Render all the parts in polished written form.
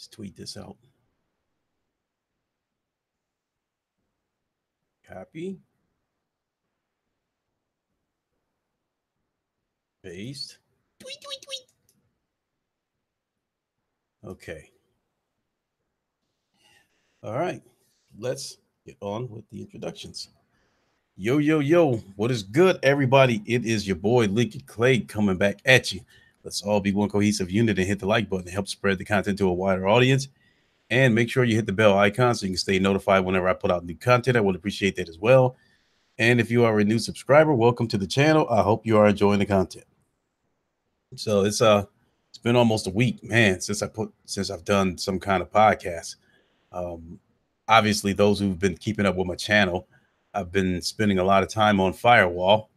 Let's tweet this out. Copy. Paste. Tweet, tweet, tweet. Okay. All right. Let's get on with the introductions. Yo, yo, yo. What is good, everybody? It is your boy, Leaky Clay, coming back at you. Let's all be one cohesive unit and hit the like button to help spread the content to a wider audience. And make sure you hit the bell icon so you can stay notified whenever I put out new content. I would appreciate that as well. And if you are a new subscriber, welcome to the channel. I hope you are enjoying the content. So it's been almost a week, man, since I've done some kind of podcast. Obviously, those who've been keeping up with my channel, I've been spending a lot of time on Firewall.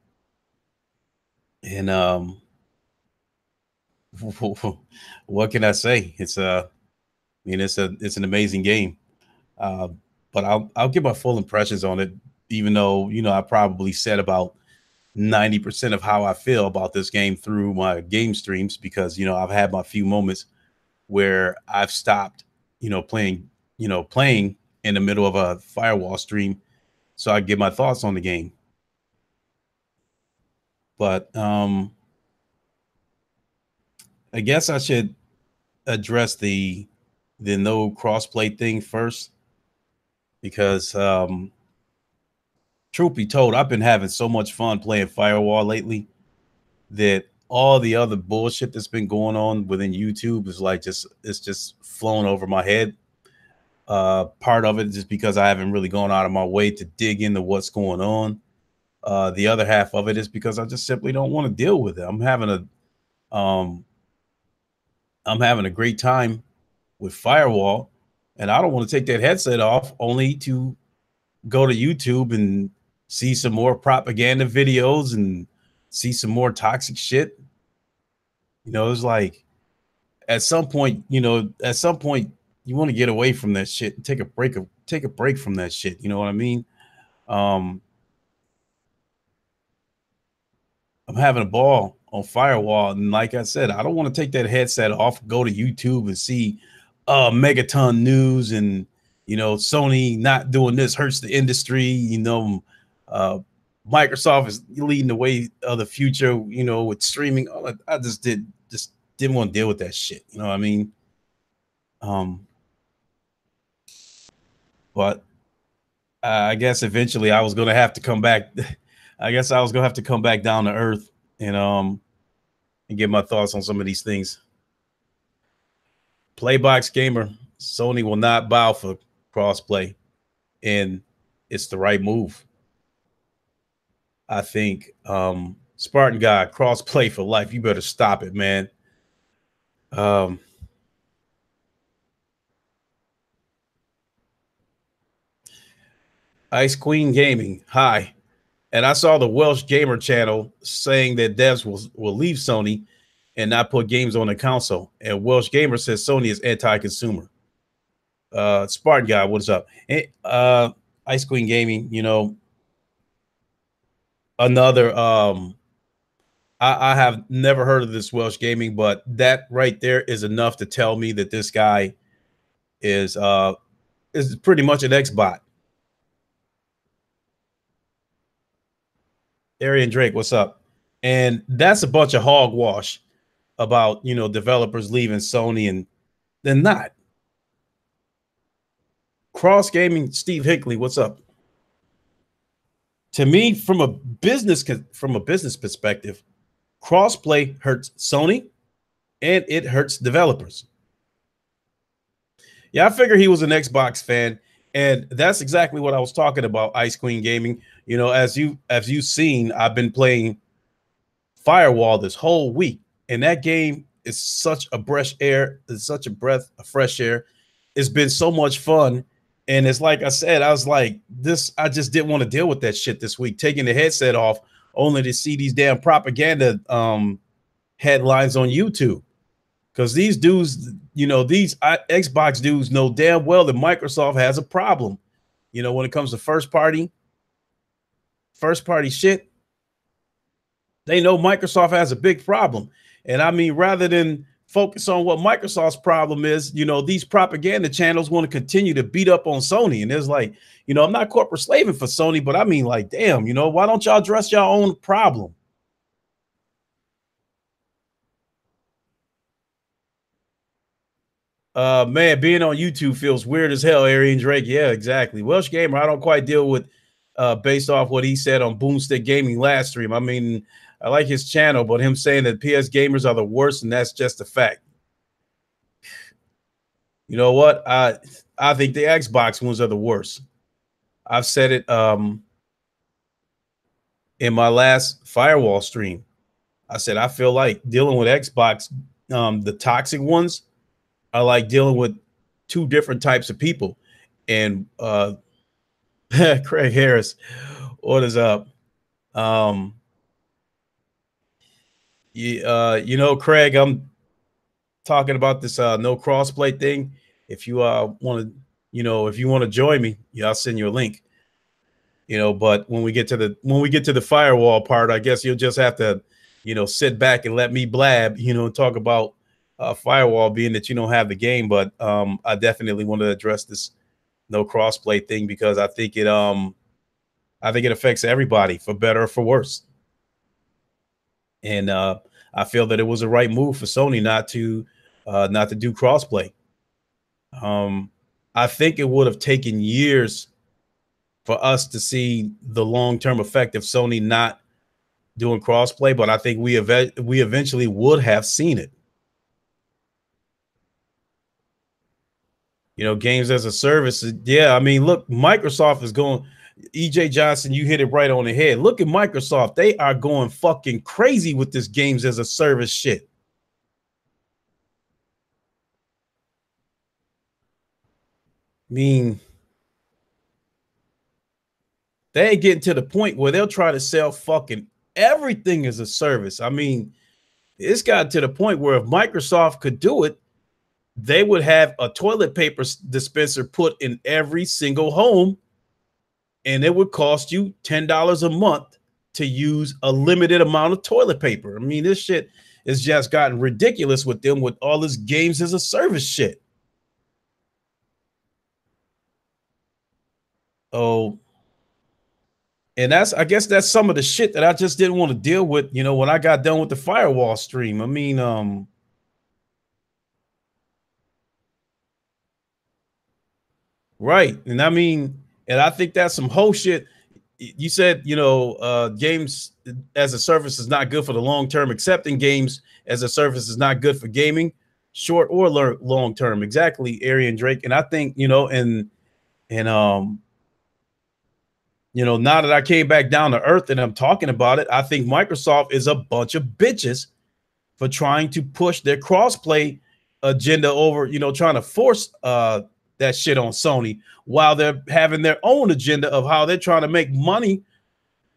And what can I say? It's an amazing game. But I'll give my full impressions on it, even though, I probably said about 90% of how I feel about this game through my game streams, because, I've had my few moments where I've stopped, playing in the middle of a Firewall stream so I give my thoughts on the game. But I guess I should address the no crossplay thing first, because truth be told, I've been having so much fun playing Firewall lately that all the other bullshit that's been going on within YouTube is like it's just flown over my head. Part of it is just because I haven't really gone out of my way to dig into what's going on. The other half of it is because I just simply don't want to deal with it. I'm having a great time with Firewall, and I don't want to take that headset off only to go to YouTube and see some more propaganda videos and see some more toxic shit. It's like at some point you want to get away from that shit and take a break from that shit. You know what I mean? I'm having a ball on Firewall, and like I said, I don't want to take that headset off, go to YouTube and see Megaton news and Sony not doing this hurts the industry. Microsoft is leading the way of the future, with streaming. I just didn't want to deal with that shit. You know what I mean? But I guess eventually I was going to have to come back. I guess I was going to have to come back down to earth and get my thoughts on some of these things. Playbox Gamer, Sony will not bow for crossplay, and it's the right move. I think Spartan God, crossplay for life. You better stop it, man. Ice Queen Gaming, hi. And I saw the Welsh Gamer channel saying that devs will leave Sony and not put games on the console. And Welsh Gamer says Sony is anti-consumer. Spartan Guy, what is up? Ice Queen Gaming, another I have never heard of this Welsh Gaming, but that right there is enough to tell me that this guy is pretty much an X-Bot. Arian Drake, what's up? And that's a bunch of hogwash about, developers leaving Sony, and they're not. Cross Gaming, Steve Hickley, what's up? To me, from a business perspective, crossplay hurts Sony and it hurts developers. Yeah, I figure he was an Xbox fan, and that's exactly what I was talking about, Ice Queen Gaming. As you've seen, I've been playing Firewall this whole week, and that game is such a breath of fresh air. It's been so much fun. And it's like I said, I was like, I just didn't want to deal with that shit this week, taking the headset off only to see these damn propaganda headlines on YouTube. Because these dudes, these Xbox dudes know damn well that Microsoft has a problem. When it comes to first party shit, they know Microsoft has a big problem. And I mean, rather than focus on what Microsoft's problem is. You know, these propaganda channels want to continue to beat up on Sony. And there's like, you know, I'm not corporate slaving for Sony, but I mean, like, damn, you know, why don't y'all address your own problem? Man, being on YouTube feels weird as hell, Arian Drake. Yeah, exactly. Welsh Gamer, I don't quite deal with based off what he said on Boomstick Gaming last stream. I mean, I like his channel, but him saying that PS gamers are the worst, and that's just a fact. You know what? I think the Xbox ones are the worst. I've said it in my last Firewall stream. I said I feel like dealing with Xbox, the toxic ones, are like dealing with two different types of people. And Craig Harris, what is up? You know, Craig, I'm talking about this no crossplay thing. If you want to, you know, if you want to join me, yeah, I'll send you a link. You know, but when we get to the firewall part, I guess you'll just have to, you know, sit back and let me blab, you know, and talk about firewall, being that you don't have the game. But I definitely want to address this no crossplay thing because I think it affects everybody for better or for worse. And I feel that it was the right move for Sony not to do crossplay. I think it would have taken years for us to see the long-term effect of Sony not doing crossplay, but I think we eventually would have seen it. You know, games as a service. Yeah, I mean, look, Microsoft is going. EJ Johnson, you hit it right on the head. Look at Microsoft. They are going fucking crazy with this games as a service shit. I mean, they ain't getting to the point where they'll try to sell fucking everything as a service. I mean, it's got to the point where if Microsoft could do it, they would have a toilet paper dispenser put in every single home, and it would cost you $10 a month to use a limited amount of toilet paper. I mean, this shit has just gotten ridiculous with them with all this games as a service shit. Oh, and I guess that's some of the shit that I just didn't want to deal with, you know, when I got done with the Firewall stream. I mean, right. And I mean, and I think that's some whole shit. You said, you know, games as a service is not good for the long term. Accepting games as a service is not good for gaming, short or long term. Exactly, Arian Drake. And I think, you know, and you know, now that I came back down to earth and I'm talking about it, I think Microsoft is a bunch of bitches for trying to push their crossplay agenda over, you know, trying to force that shit on Sony while they're having their own agenda of how they're trying to make money,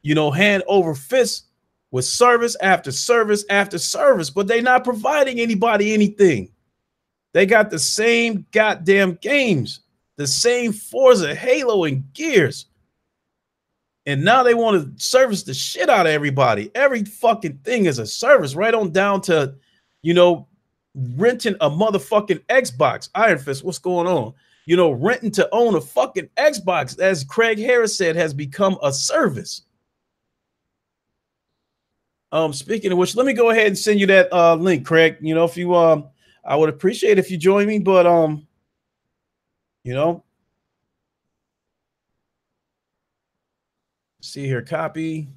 you know, hand over fist with service after service after service, but they're not providing anybody anything. They got the same goddamn games, the same Forza, Halo, and Gears. And now they want to service the shit out of everybody. Every fucking thing is a service, right on down to, you know, renting a motherfucking Xbox. Iron Fist, what's going on? You know, renting to own a fucking Xbox, as Craig Harris said, has become a service. Speaking of which, let me go ahead and send you that link, Craig. You know, if you I would appreciate if you join me, but you know, see here, copy.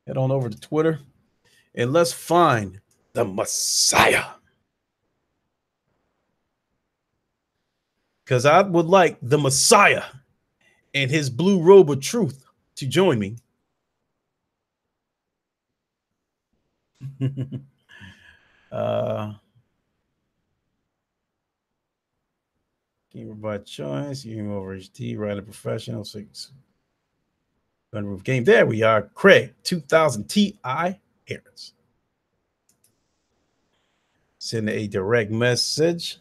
Head on over to Twitter and let's find the Messiah. Because I would like the Messiah and his blue robe of truth to join me. Gamer by choice, gamer over HD, writer professional, 6 Gunroof game. There we are. Craig 2000 Ti Harris. Send a direct message.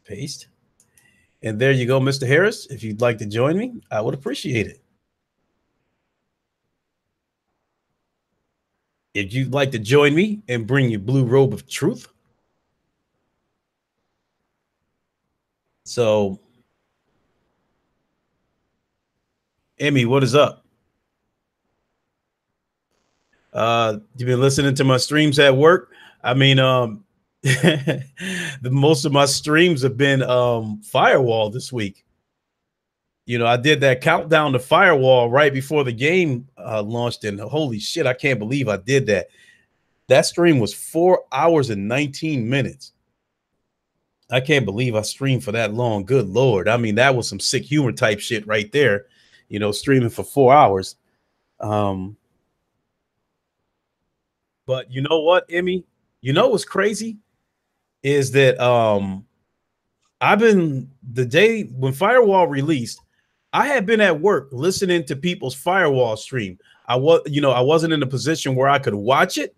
Paste. And there you go, Mr. Harris. If you'd like to join me, I would appreciate it. if you'd like to join me and bring your blue robe of truth. So, Emmy, what is up? You've been listening to my streams at work. I mean, the most of my streams have been Firewall this week. You know, I did that countdown to Firewall right before the game launched, and holy shit, I can't believe I did that. That stream was 4 hours and 19 minutes. I can't believe I streamed for that long. Good Lord. I mean, that was some sick humor type shit right there, you know, streaming for 4 hours. But you know what, Emmy? You know what's crazy is that I've been the day when Firewall released, I had been at work listening to people's Firewall stream. I wasn't in a position where I could watch it,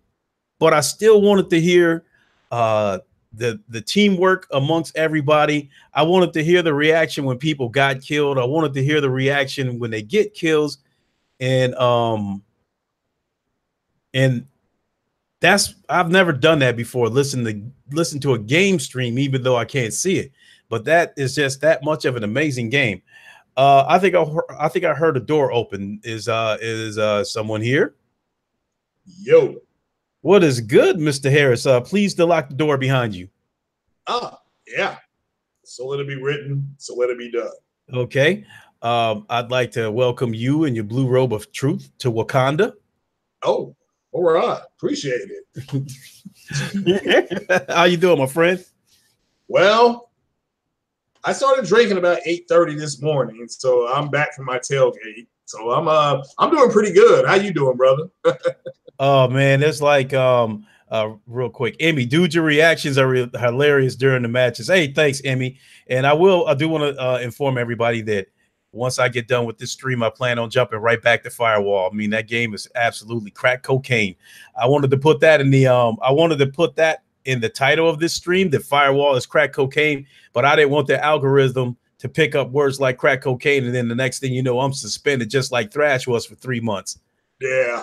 but I still wanted to hear the teamwork amongst everybody. I wanted to hear the reaction when people got killed. I wanted to hear the reaction when they get kills, and that's I've never done that before. Listen to a game stream, even though I can't see it. But that is just that much of an amazing game. I think I heard a door open. Is someone here? Yo, what is good, Mr. Harris? Please to lock the door behind you. Yeah. So let it be written. So let it be done. Okay. I'd like to welcome you in your blue robe of truth to Wakanda. Oh, all right. Appreciate it. How you doing, my friend? Well, I started drinking about 8:30 this morning, so I'm back from my tailgate. So I'm doing pretty good. How you doing, brother? Oh man, it's like real quick, Emmy, dude, your reactions are hilarious during the matches. Hey, thanks, Emmy. And I do want to inform everybody that once I get done with this stream, I plan on jumping right back to Firewall. I mean, that game is absolutely crack cocaine. I wanted to put that in the title of this stream, that Firewall is crack cocaine, but I didn't want the algorithm to pick up words like crack cocaine, and then the next thing you know, I'm suspended just like Thrash was for 3 months. Yeah.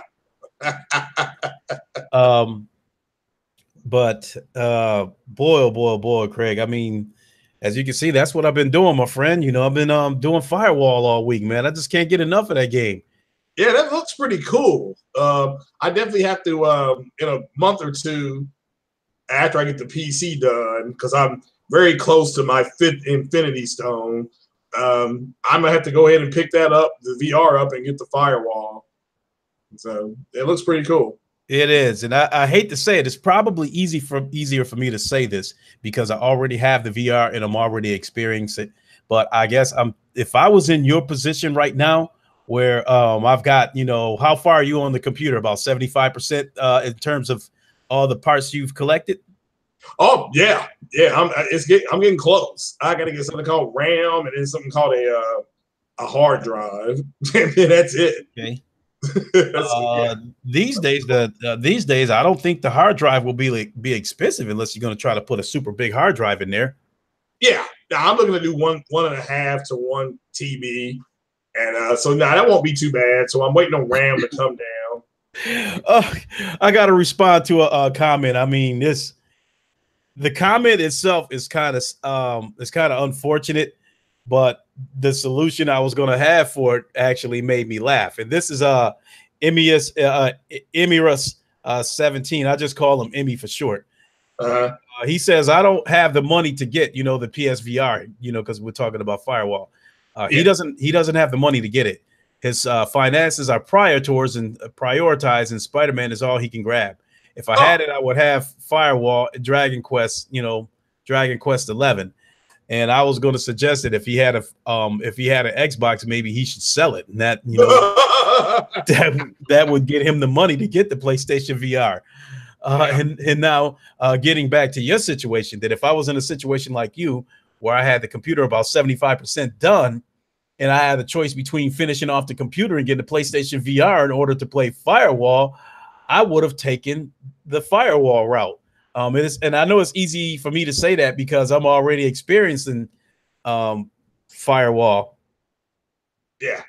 But boy, oh boy, oh boy, Craig. I mean, as you can see, that's what I've been doing, my friend. You know, I've been doing Firewall all week, man. I just can't get enough of that game. Yeah, that looks pretty cool. I definitely have to in a month or two after I get the PC done, because I'm very close to my 5th Infinity Stone. I'm gonna have to go ahead and pick that up, the VR up, and get the Firewall. So it looks pretty cool. It is, and I hate to say it, it's probably easier for me to say this because I already have the VR and I'm already experiencing it. But I guess if I was in your position right now, where I've got, you know, how far are you on the computer? About 75% in terms of all the parts you've collected. Oh yeah, I'm getting close. I got to get something called RAM and then something called a hard drive. And that's it. Okay. These days, I don't think the hard drive will be expensive unless you're going to try to put a super big hard drive in there. Yeah, I'm looking to do 1.5 to 1 TB, and so now that won't be too bad. So I'm waiting on RAM to come down. I got to respond to a comment. I mean, the comment itself is kind of unfortunate, but the solution I was going to have for it actually made me laugh. And this is Emius 17. I just call him Emmy for short. He says, I don't have the money to get, you know, the PSVR, you know, because we're talking about Firewall. He doesn't have the money to get it. His finances are prioritized, and Spider-Man is all he can grab. If I had it, I would have Firewall and Dragon Quest 11. And I was going to suggest that if he had an Xbox, maybe he should sell it, and that, you know, that would get him the money to get the PlayStation VR. And now getting back to your situation, that if I was in a situation like you, where I had the computer about 75% done, and I had a choice between finishing off the computer and getting the PlayStation VR in order to play Firewall, I would have taken the Firewall route. And I know it's easy for me to say that because I'm already experiencing Firewall. Yeah,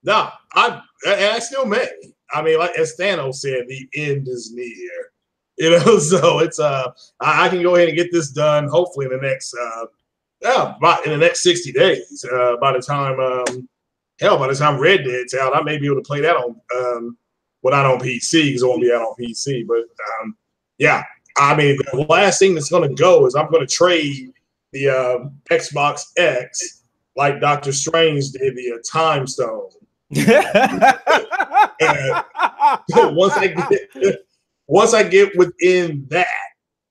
no, I still may. I mean, like as Thanos said, the end is near. You know, so it's I can go ahead and get this done. Hopefully in the next about in the next 60 days. By the time by the time Red Dead's out, I may be able to play that on well, not on PC because it won't be out on PC. But yeah, I mean, the last thing that's going to go is I'm going to trade the Xbox X like Doctor Strange did the Time Stone. And once I get within that,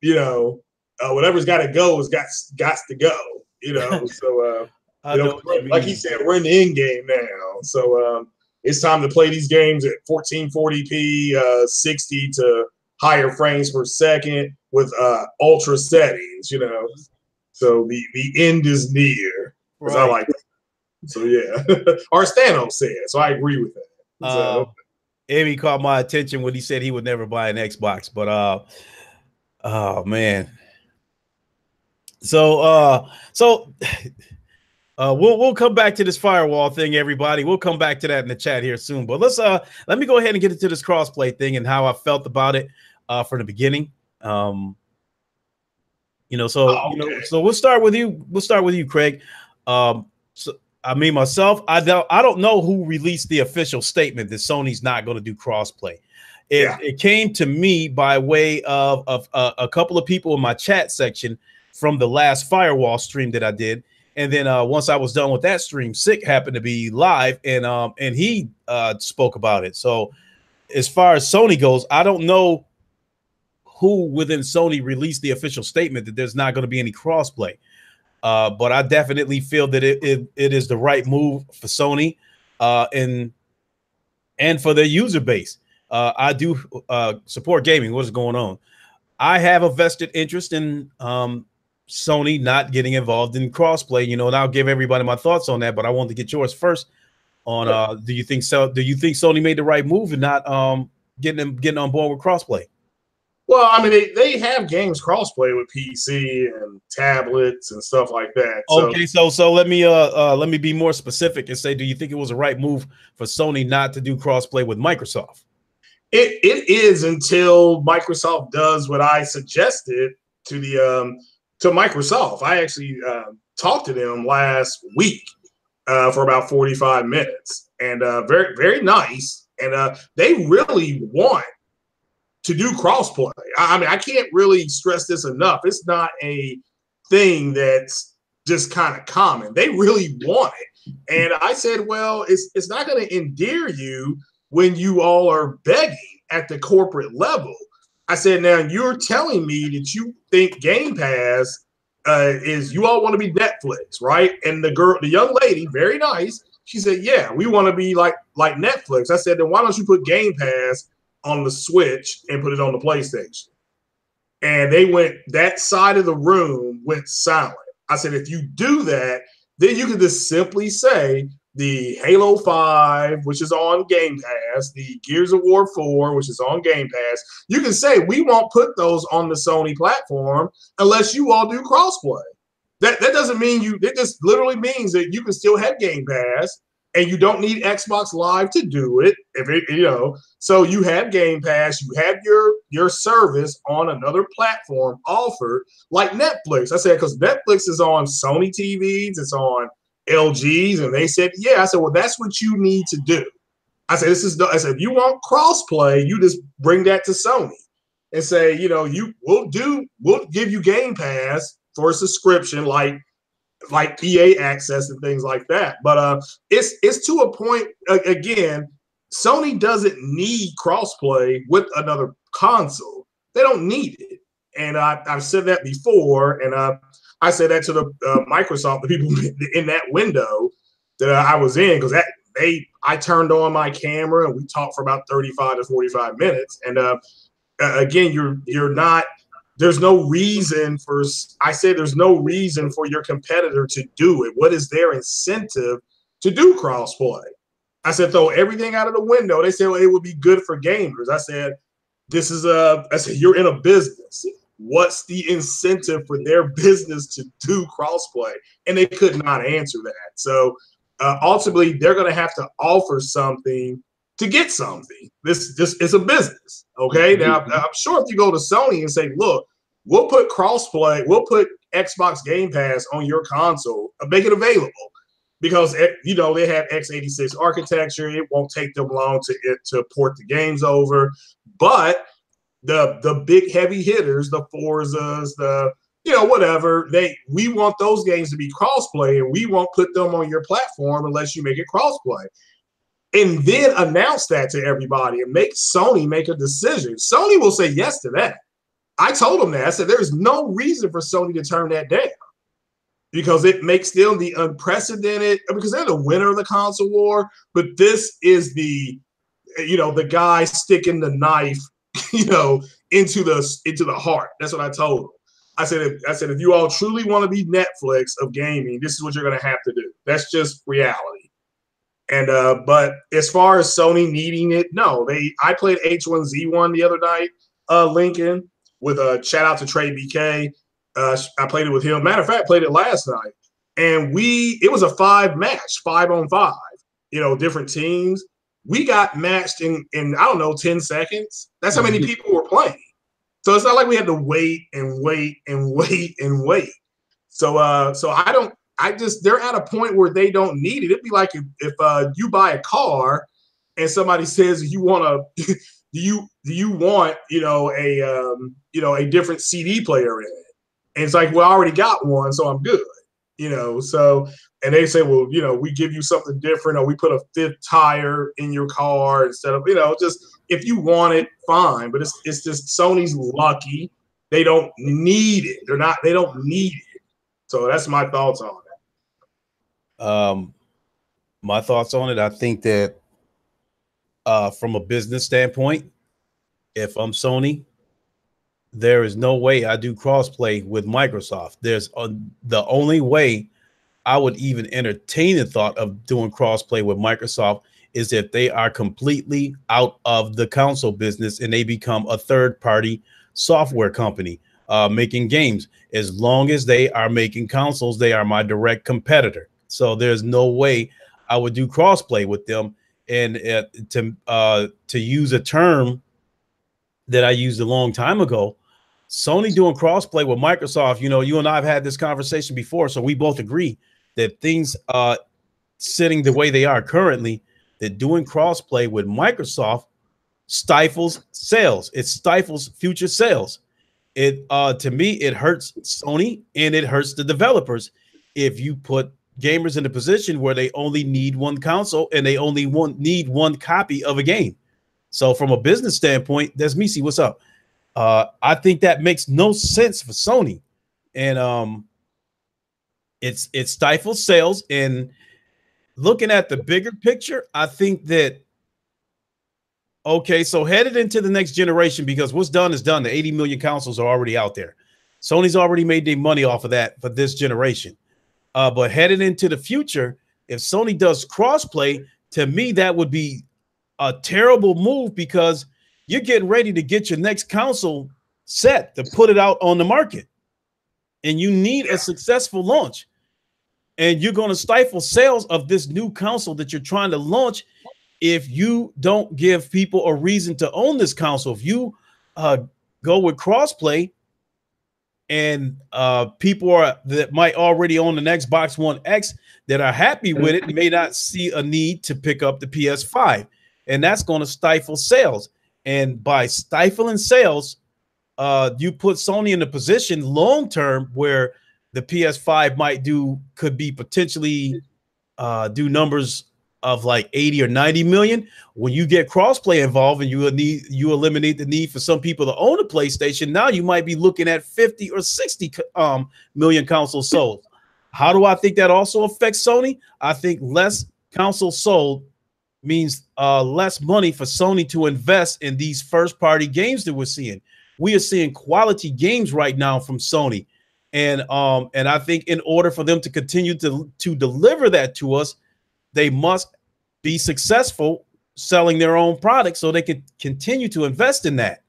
you know, whatever's got to go is got to go. You know, so you know, like he said, we're in the end game now. So it's time to play these games at 1440p, 60 to higher frames per second with ultra settings. You know, so the end is near. Right. I like it. So yeah, or Thanos said. So I agree with that. So, Amy caught my attention when he said he would never buy an Xbox, but oh man. So we'll come back to this firewall thing, everybody. We'll come back to that in the chat here soon. But let me go ahead and get into this crossplay thing and how I felt about it from the beginning. You know, so you know, so we'll start with you. We'll start with you, Craig. So I mean, myself, I don't know who released the official statement that Sony's not going to do crossplay. It came to me by way of a couple of people in my chat section from the last Firewall stream that I did. And then once I was done with that stream, Sick happened to be live and he spoke about it. So as far as Sony goes, I don't know who within Sony released the official statement that there's not going to be any crossplay. But I definitely feel that it is the right move for Sony and for their user base. I do support gaming. What is going on? I have a vested interest in Sony not getting involved in crossplay, you know, and I'll give everybody my thoughts on that. But I want to get yours first. On do you think Sony made the right move and not getting on board with crossplay? Well, I mean, they have games crossplay with PC and tablets and stuff like that. Okay, so let me be more specific and say, do you think it was the right move for Sony not to do crossplay with Microsoft? It is until Microsoft does what I suggested to Microsoft. I actually talked to them last week for about 45 minutes, and very very nice, and they really want to do crossplay. I mean, I can't really stress this enough. It's not a thing that's just kind of common. They really want it. And I said, well, it's not going to endear you when you all are begging at the corporate level. I said, now you're telling me that you think Game Pass is you all want to be Netflix, right? And the young lady, very nice, she said, yeah, we want to be like Netflix. I said, then why don't you put Game Pass on the Switch and put it on the PlayStation? And they went, that side of the room went silent. I said, if you do that, then you can just simply say the Halo 5, which is on Game Pass, the Gears of War 4, which is on Game Pass. You can say we won't put those on the Sony platform unless you all do crossplay. That doesn't mean it just literally means that you can still have Game Pass and you don't need Xbox Live to do it. If it, you know, so you have Game Pass, you have your service on another platform offered like Netflix. I said, because Netflix is on Sony TVs, it's on LGs, and they said, yeah. I said, well, that's what you need to do. I said, I said, if you want crossplay, you just bring that to Sony and say, you know, we'll give you Game Pass for a subscription like EA access and things like that. But it's to a point, again, Sony doesn't need crossplay with another console. They don't need it. And I've said that before, and I said that to the Microsoft, the people in that window that I was in, because I turned on my camera and we talked for about 35 to 45 minutes. And again, you're not. There's no reason for. I said there's no reason for your competitor to do it. What is their incentive to do crossplay? I said throw everything out of the window. They said, well, it would be good for gamers. I said I said you're in a business. What's the incentive for their business to do crossplay? And they could not answer that. So ultimately, they're going to have to offer something to get something. This is a business. Okay. Now I'm sure if you go to Sony and say, look, we'll put crossplay, we'll put Xbox Game Pass on your console, make it available. Because you know they have x86 architecture, it won't take them long to port the games over. But the big heavy hitters, the Forzas, the whatever, we want those games to be crossplay, and we won't put them on your platform unless you make it crossplay. And then announce that to everybody and make Sony make a decision. Sony will say yes to that. I told them that. I said there's no reason for Sony to turn that down. Because it makes them the unprecedented, because they're the winner of the console war, but this is the guy sticking the knife, into the heart. That's what I told them. I said, if you all truly want to be Netflix of gaming, this is what you're going to have to do. That's just reality. And but as far as Sony needing it, no. I played H1Z1 the other night, Lincoln, with a shout out to Trey BK. I played it with him. Matter of fact, played it last night, and it was a 5-match, 5-on-5. Different teams. We got matched in I don't know 10 seconds. That's how many people were playing. So it's not like we had to wait and wait and wait and wait. So they're at a point where they don't need it. It'd be like if you buy a car and somebody says you want to do you want a different CD player in it. And it's like, well, I already got one, so I'm good, So, and they say, well, we give you something different, or we put a 5th tire in your car instead of, just if you want it, fine. But it's just Sony's lucky; they don't need it. They don't need it. So that's my thoughts on it. My thoughts on it. I think that from a business standpoint, if I'm Sony, there is no way I do crossplay with Microsoft. The only way I would even entertain the thought of doing crossplay with Microsoft is if they are completely out of the console business and they become a third-party software company making games. As long as they are making consoles, they are my direct competitor. So there's no way I would do crossplay with them. And to use a term that I used a long time ago, Sony doing crossplay with Microsoft, you and I have had this conversation before, so we both agree that things sitting the way they are currently, that doing crossplay with Microsoft stifles sales. It stifles future sales. It to me, it hurts Sony and it hurts the developers if you put gamers in a position where they only need one console and they only need one copy of a game. So from a business standpoint, there's Misi. What's up? I think that makes no sense for Sony, and it stifles sales. And looking at the bigger picture, I think that so headed into the next generation, because what's done is done. The 80 million consoles are already out there. Sony's already made their money off of that for this generation. But headed into the future, if Sony does crossplay, to me that would be a terrible move, because you're getting ready to get your next console set to put it out on the market, and you need a successful launch, and you're going to stifle sales of this new console that you're trying to launch if you don't give people a reason to own this console. If you go with crossplay, and people that might already own an Xbox One X that are happy with it may not see a need to pick up the PS5, and that's going to stifle sales. And by stifling sales, you put Sony in a position long term where the PS5 could be potentially do numbers of like 80 or 90 million. When you get crossplay involved and you eliminate the need for some people to own a PlayStation, now you might be looking at 50 or 60 million consoles sold. How do I think that also affects Sony? I think less consoles sold means less money for Sony to invest in these first-party games that we're seeing. We are seeing quality games right now from Sony, and I think in order for them to continue to deliver that to us, they must be successful selling their own products so they can continue to invest in that.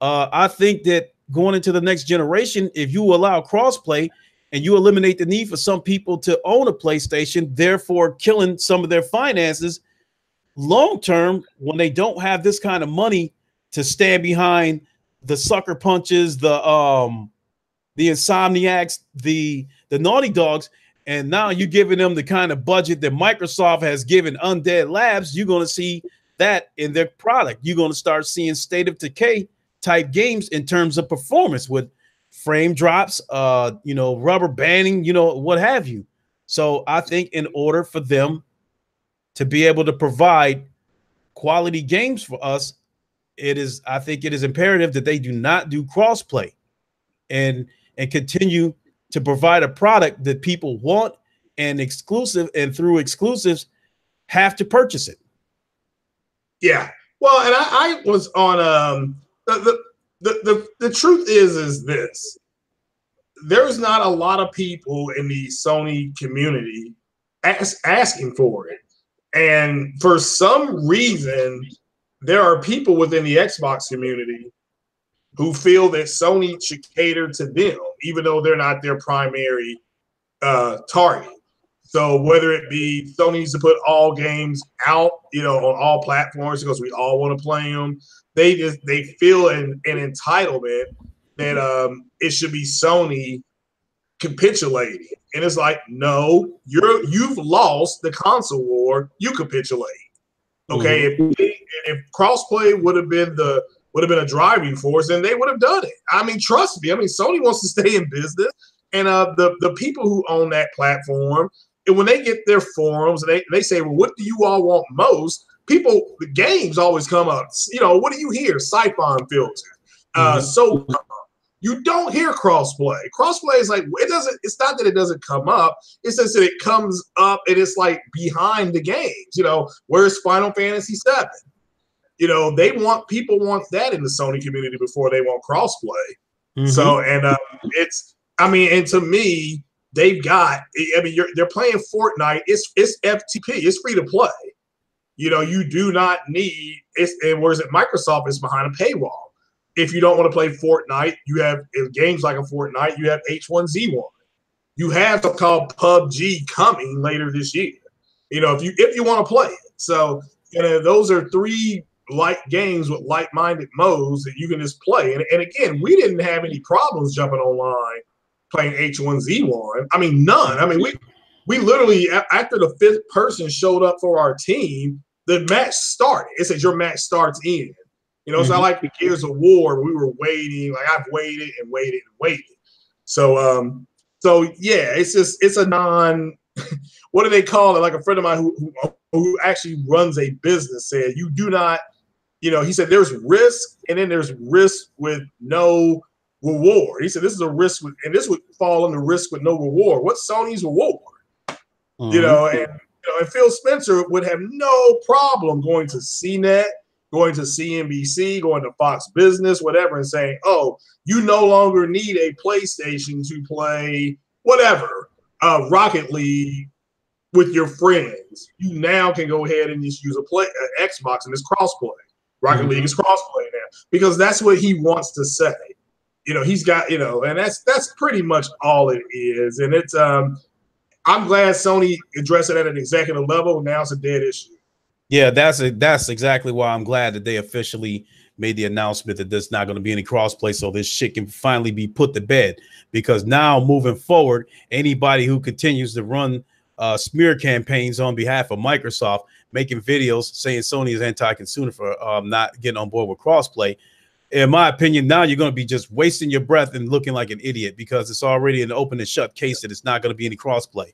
I think that going into the next generation, if you allow crossplay and you eliminate the need for some people to own a PlayStation, therefore killing some of their finances, long term, when they don't have this kind of money to stand behind the sucker punches, the Insomniacs, the Naughty Dogs, and now you're giving them the kind of budget that Microsoft has given Undead Labs, you're going to see that in their product. You're going to start seeing state of decay type games in terms of performance with frame drops, rubber banding, what have you. So I think in order for them to be able to provide quality games for us, I think it is imperative that they do not do crossplay and continue to provide a product that people want and exclusive, and through exclusives have to purchase it. Yeah. Well, and I was on the truth is this. There's not a lot of people in the Sony community asking for it. And for some reason, there are people within the Xbox community who feel that Sony should cater to them, even though they're not their primary target. So whether it be Sony needs to put all games out, on all platforms because we all want to play them, they feel an entitlement that it should be Sony capitulating. And it's like, no, you've lost the console war. You capitulate. Okay, if crossplay would have been a driving force, then they would have done it. I mean, trust me. I mean, Sony wants to stay in business, and the people who own that platform, and when they get their forums, and they say, well, what do you all want most? The games always come up. What do you hear? Siphon filter. So you don't hear crossplay. Crossplay is like, it's not that it doesn't come up. It's just that it comes up and it's like behind the games. Where's Final Fantasy VII? People want that in the Sony community before they want crossplay. So, and to me, they've got, they're playing Fortnite. It's FTP. It's free to play. You do not need and whereas at Microsoft is behind a paywall. If you don't want to play Fortnite, you have games like a Fortnite, you have H1Z1. You have something called PUBG coming later this year. If you want to play it. So, those are three games with like-minded modes that you can just play. And again, we didn't have any problems jumping online playing H1Z1. I mean, none. I mean, we literally, after the fifth person showed up for our team, the match started. It says your match starts in. It's not like the Gears of War. We were waiting. Like I've waited and waited and waited. So yeah, it's a non. What do they call it? Like a friend of mine who actually runs a business said, you do not. He said there's risk, and then there's risk with no reward. He said this is a risk and this would fall under risk with no reward. What's Sony's reward? And Phil Spencer would have no problem going to CNET, going to CNBC, going to Fox Business, whatever, and saying, oh, you no longer need a PlayStation to play whatever, Rocket League with your friends. You now can go ahead and just use Xbox and it's crossplay. Rocket League is crossplay now because that's what he wants to say. He's got, and that's pretty much all it is. And it's, I'm glad Sony addressed it at an executive level. Now it's a dead issue. Yeah, that's exactly why I'm glad that they officially made the announcement that there's not going to be any crossplay, so this shit can finally be put to bed. Because now, moving forward, anybody who continues to run smear campaigns on behalf of Microsoft, making videos saying Sony is anti-consumer for not getting on board with crossplay, in my opinion, now you're going to be just wasting your breath and looking like an idiot because it's already an open and shut case that it's not going to be any crossplay.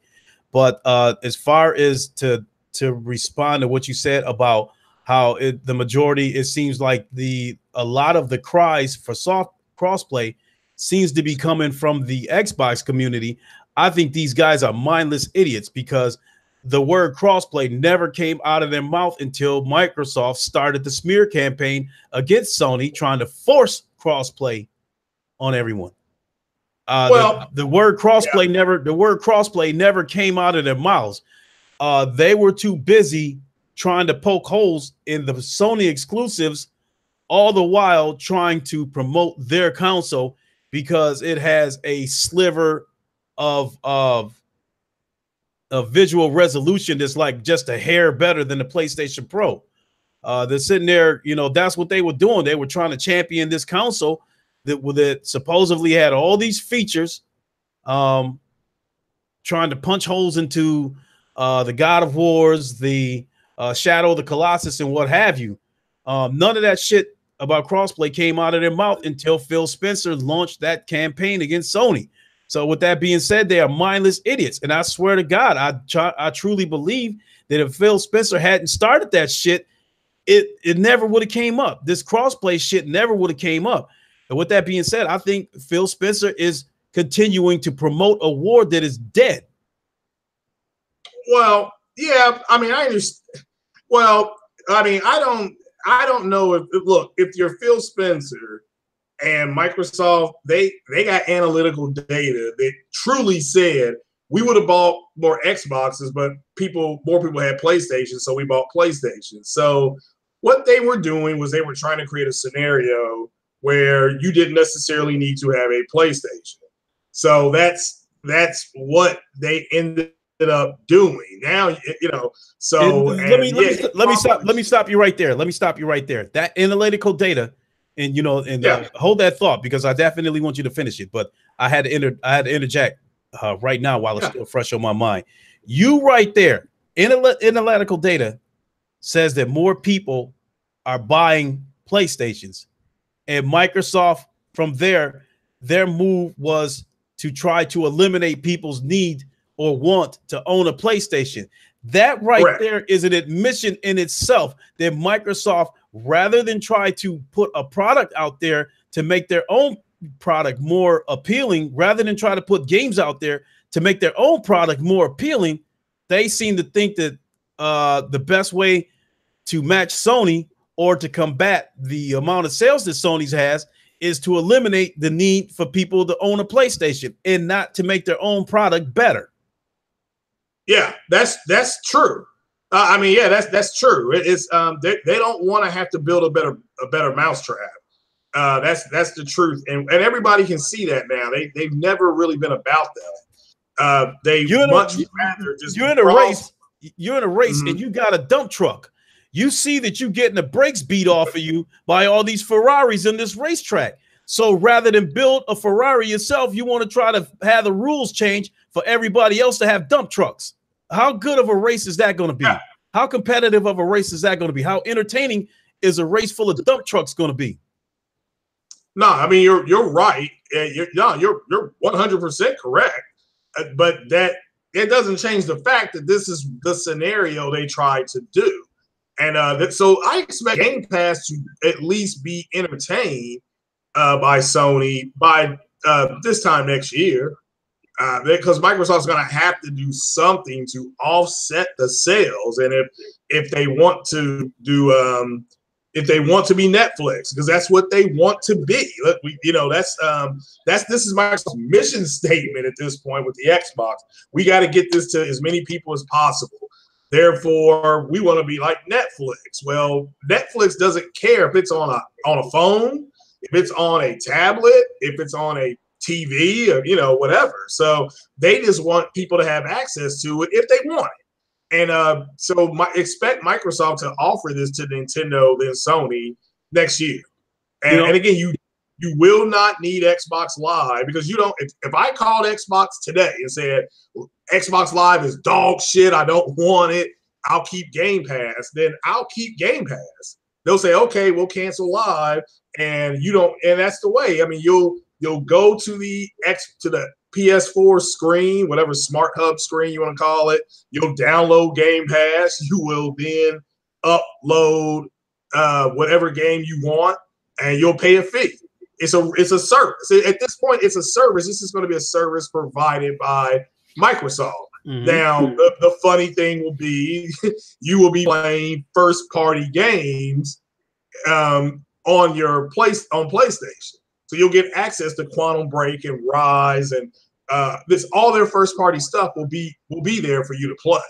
But as far as to respond to what you said about how the majority, it seems like a lot of the cries for soft crossplay seems to be coming from the Xbox community. I think these guys are mindless idiots because the word crossplay never came out of their mouth until Microsoft started the smear campaign against Sony, trying to force crossplay on everyone. The word crossplay never came out of their mouths. They were too busy trying to poke holes in the Sony exclusives, all the while trying to promote their console because it has a sliver of a visual resolution that's like just a hair better than the PlayStation Pro. They're sitting there, you know, that's what they were doing. They were trying to champion this console that supposedly had all these features, trying to punch holes into the God of Wars, the Shadow of the Colossus, and what have you. None of that shit about crossplay came out of their mouth until Phil Spencer launched that campaign against Sony. So with that being said, they are mindless idiots. And I swear to God, I truly believe that if Phil Spencer hadn't started that shit, it never would have came up. This crossplay shit never would have came up. And with that being said, I think Phil Spencer is continuing to promote a war that is dead. Well, yeah, I mean, I understand. Well, I mean, I don't know if you're Phil Spencer and Microsoft, they got analytical data that truly said we would have bought more Xboxes, but more people had PlayStation, so we bought PlayStation. So what they were doing was they were trying to create a scenario where you didn't necessarily need to have a PlayStation. So that's what they ended up doing. Now, you know, so let me stop you right there. Let me stop you right there. That analytical data, and you know, and hold that thought, because I definitely want you to finish it. But I had to interject right now while it's still fresh on my mind. You right there, analytical data says that more people are buying PlayStations, and Microsoft from their move was to try to eliminate people's need or want to own a PlayStation. That right there is an admission in itself that Microsoft, rather than try to put a product out there to make their own product more appealing, rather than try to put games out there to make their own product more appealing, they seem to think that the best way to match Sony or to combat the amount of sales that Sony's has is to eliminate the need for people to own a PlayStation and not to make their own product better. Yeah, that's true. I mean, yeah, that's true. It's they don't want to have to build a better mousetrap. That's the truth, and everybody can see that now. They've never really been about that. You're in a race. You're in a race, and you got a dump truck. You see that you're getting the brakes beat off of you by all these Ferraris in this racetrack. So rather than build a Ferrari yourself, you want to try to have the rules change for everybody else to have dump trucks. How good of a race is that going to be? Yeah. How competitive of a race is that going to be? How entertaining is a race full of dump trucks going to be? No, I mean, you're right. You're 100% correct. But that it doesn't change the fact that this is the scenario they tried to do. And so I expect Game Pass to at least be entertained by Sony by this time next year, because Microsoft's going to have to do something to offset the sales. And if they want to do if they want to be Netflix, because that's what they want to be. Look, this is Microsoft's mission statement at this point with the Xbox. We got to get this to as many people as possible. Therefore, we want to be like Netflix. Well, Netflix doesn't care if it's on a phone, if it's on a tablet, if it's on a TV, or whatever. So they just want people to have access to it if they want it. And so expect Microsoft to offer this to Nintendo, then Sony next year. And again, you will not need Xbox Live, because you don't. If I called Xbox today and said Xbox Live is dog shit, I don't want it, I'll keep Game Pass, then I'll keep Game Pass. They'll say, okay, we'll cancel Live, and you don't. And that's the way. I mean, you'll go to the PS4 screen, whatever Smart Hub screen you want to call it. You'll download Game Pass. You will then upload whatever game you want, and you'll pay a fee. It's a service. At this point, it's a service. This is going to be a service provided by Microsoft. Mm-hmm. Now, the funny thing will be you will be playing first-party games on PlayStation. So you'll get access to Quantum Break and Rise, and all their first-party stuff will be there for you to play.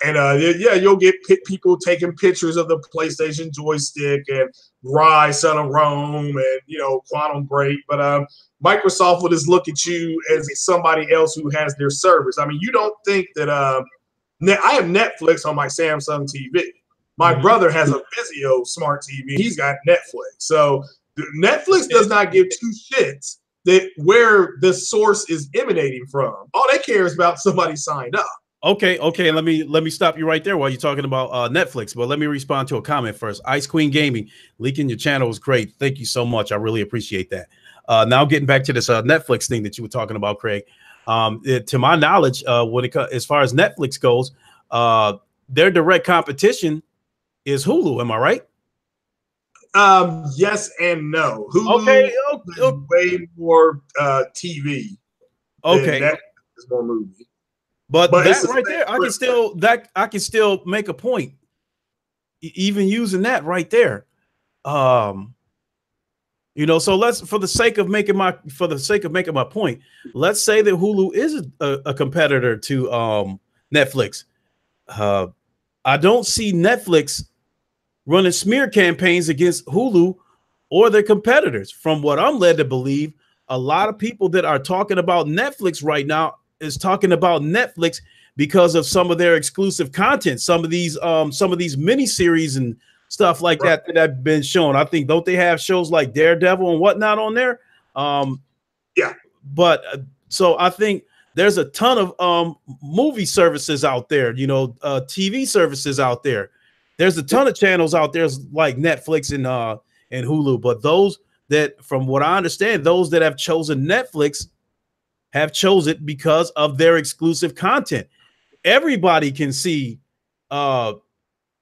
And yeah, you'll get people taking pictures of the PlayStation joystick and Rise, Son of Rome, and Quantum Break. But Microsoft will just look at you as somebody else who has their service. I mean, you don't think that I have Netflix on my Samsung TV. My brother has a Vizio smart TV. He's got Netflix. So Netflix does not give two shits that where the source is emanating from. All they care is about somebody signed up. Okay. Let me stop you right there while you're talking about Netflix. But let me respond to a comment first. Ice Queen Gaming, leaking your channel was great. Thank you so much. I really appreciate that. Now getting back to this Netflix thing that you were talking about, Craig. To my knowledge, as far as Netflix goes, their direct competition is Hulu. Am I right? Yes and no. Hulu is way more TV. Okay, Netflix is more movie. But that right there, I can still make a point, even using that right there. So let's, for the sake of making my point, let's say that Hulu is a competitor to Netflix. I don't see Netflix running smear campaigns against Hulu or their competitors. From what I'm led to believe, a lot of people that are talking about Netflix right now is talking about Netflix because of some of their exclusive content, some of these miniseries and stuff like that have been shown. I think, don't they have shows like Daredevil and whatnot on there? Yeah. But so I think there's a ton of movie services out there, TV services out there. There's a ton of channels out there like Netflix and Hulu. But those that, from what I understand, those that have chosen Netflix have chosen it because of their exclusive content. Everybody can see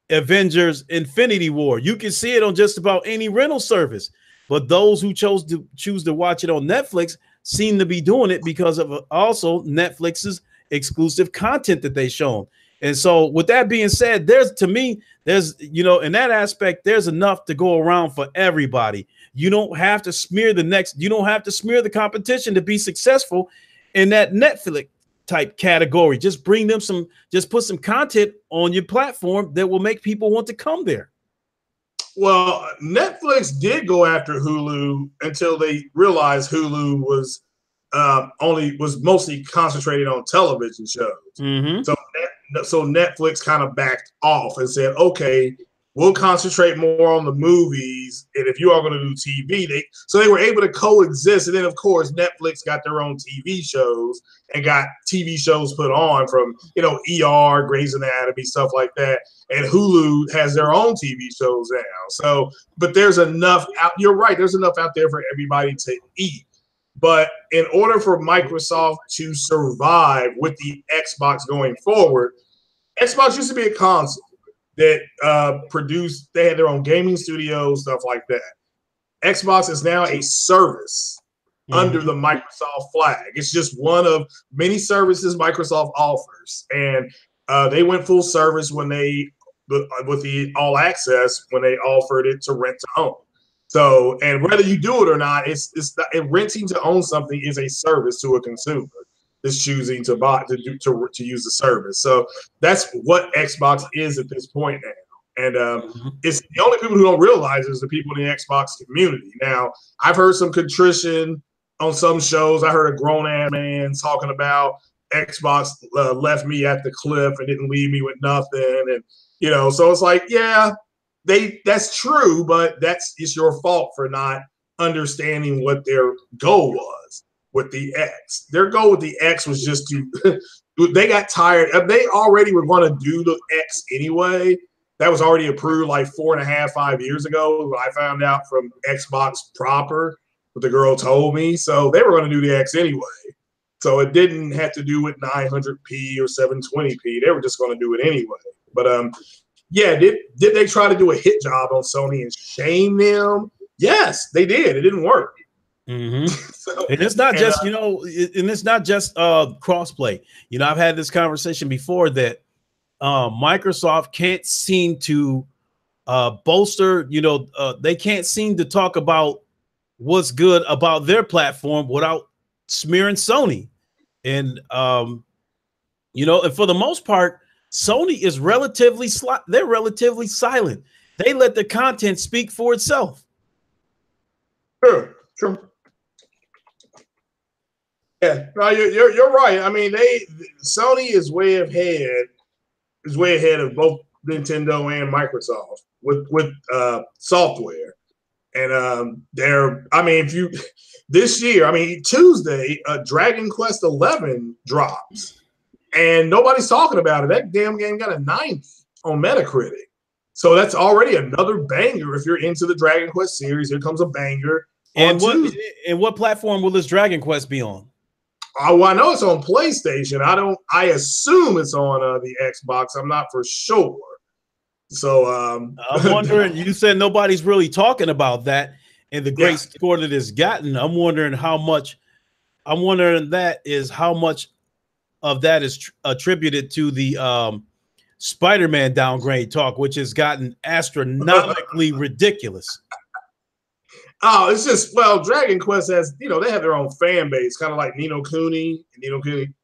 Avengers Infinity War. You can see it on just about any rental service. But those who choose to watch it on Netflix seem to be doing it because of also Netflix's exclusive content that they shown. And so with that being said, there's in that aspect, there's enough to go around for everybody. You don't have to smear the competition to be successful in that Netflix type category. Just put some content on your platform that will make people want to come there. Well, Netflix did go after Hulu until they realized Hulu was mostly concentrated on television shows. So Netflix kind of backed off and said, okay, we'll concentrate more on the movies. And if you are going to do TV, they were able to coexist. And then, of course, Netflix got their own TV shows and got TV shows put on from, ER, Grey's Anatomy, stuff like that. And Hulu has their own TV shows now. So, but there's enough out. You're right. There's enough out there for everybody to eat. But in order for Microsoft to survive with the Xbox going forward, Xbox used to be a console that they had their own gaming studios, stuff like that. Xbox is now a service under the Microsoft flag. It's just one of many services Microsoft offers. And they went full service with the All Access when they offered it to rent to own. So, and whether you do it or not, renting to own something is a service to a consumer that's choosing to use the service. So that's what Xbox is at this point now. And it's the only people who don't realize is the people in the Xbox community. Now, I've heard some contrition on some shows. I heard a grown-ass man talking about Xbox left me at the cliff and didn't leave me with nothing. And, so it's like, yeah, that's true, but it's your fault for not understanding what their goal was with the X. Their goal with the X was just they got tired. They already were going to do the X anyway. That was already approved like 5 years ago. I found out from Xbox proper, what the girl told me. So they were going to do the X anyway. So it didn't have to do with 900p or 720p. They were just going to do it anyway. But yeah, did they try to do a hit job on Sony and shame them? Yes, they did. It didn't work. So, and it's not just crossplay. I've had this conversation before that Microsoft can't seem to bolster. They can't seem to talk about what's good about their platform without smearing Sony. And and for the most part, Sony is they're relatively silent. They let the content speak for itself. Sure. Yeah, no, you're right. I mean, Sony is way ahead of both Nintendo and Microsoft with software, and this year, I mean, Tuesday, Dragon Quest 11 drops, and nobody's talking about it. That damn game got a 90 on Metacritic, so that's already another banger. If you're into the Dragon Quest series, here comes a banger. And what platform will this Dragon Quest be on? Well, I know it's on PlayStation. I assume it's on the Xbox. I'm not for sure. So I'm wondering. You said nobody's really talking about that, and the great score that it's gotten. I'm wondering how much of that is attributed to the Spider-Man downgrade talk, which has gotten astronomically ridiculous. Oh, it's just, well, Dragon Quest has, they have their own fan base, kind of like Nino Kuni and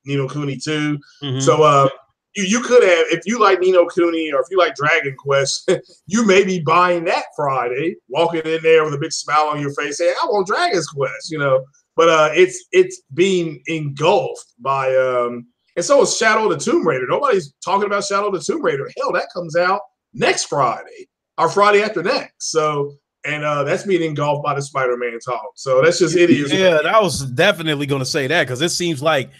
Nino Kuni 2. Mm-hmm. So you could have, if you like Nino Kuni or if you like Dragon Quest, you may be buying that Friday, walking in there with a big smile on your face, saying, I want Dragon Quest, But it's being engulfed by, and so is Shadow of the Tomb Raider. Nobody's talking about Shadow of the Tomb Raider. Hell, that comes out next Friday or Friday after next. So, and that's being engulfed by the Spider-Man talk. So that's just idiots. Yeah, I was definitely going to say that because it seems like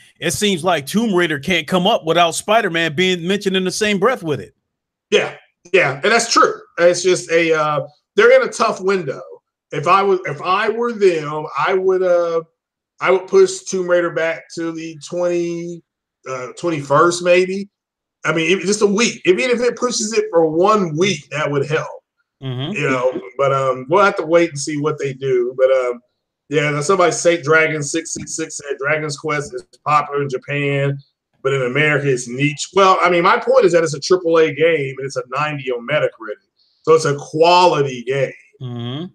Tomb Raider can't come up without Spider-Man being mentioned in the same breath with it. Yeah, and that's true. It's just they're in a tough window. If I were them, I would push Tomb Raider back to the 21st maybe. I mean, just a week. Even if it pushes it for 1 week, that would help. Mm-hmm. But we'll have to wait and see what they do. But somebody say Dragon 666 said Dragon's Quest is popular in Japan, but in America it's niche. Well, I mean, my point is that it's a AAA game and it's a 90 on Metacritic, so it's a quality game. Mm-hmm.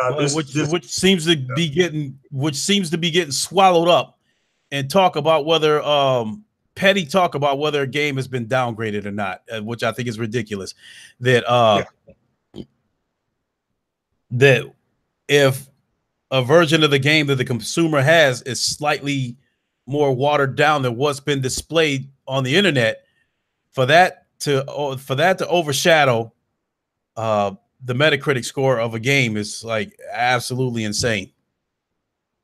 And, which seems to be getting swallowed up and talk about whether petty talk about whether a game has been downgraded or not, which I think is ridiculous. That if a version of the game that the consumer has is slightly more watered down than what's been displayed on the internet, for that to overshadow the Metacritic score of a game is like absolutely insane.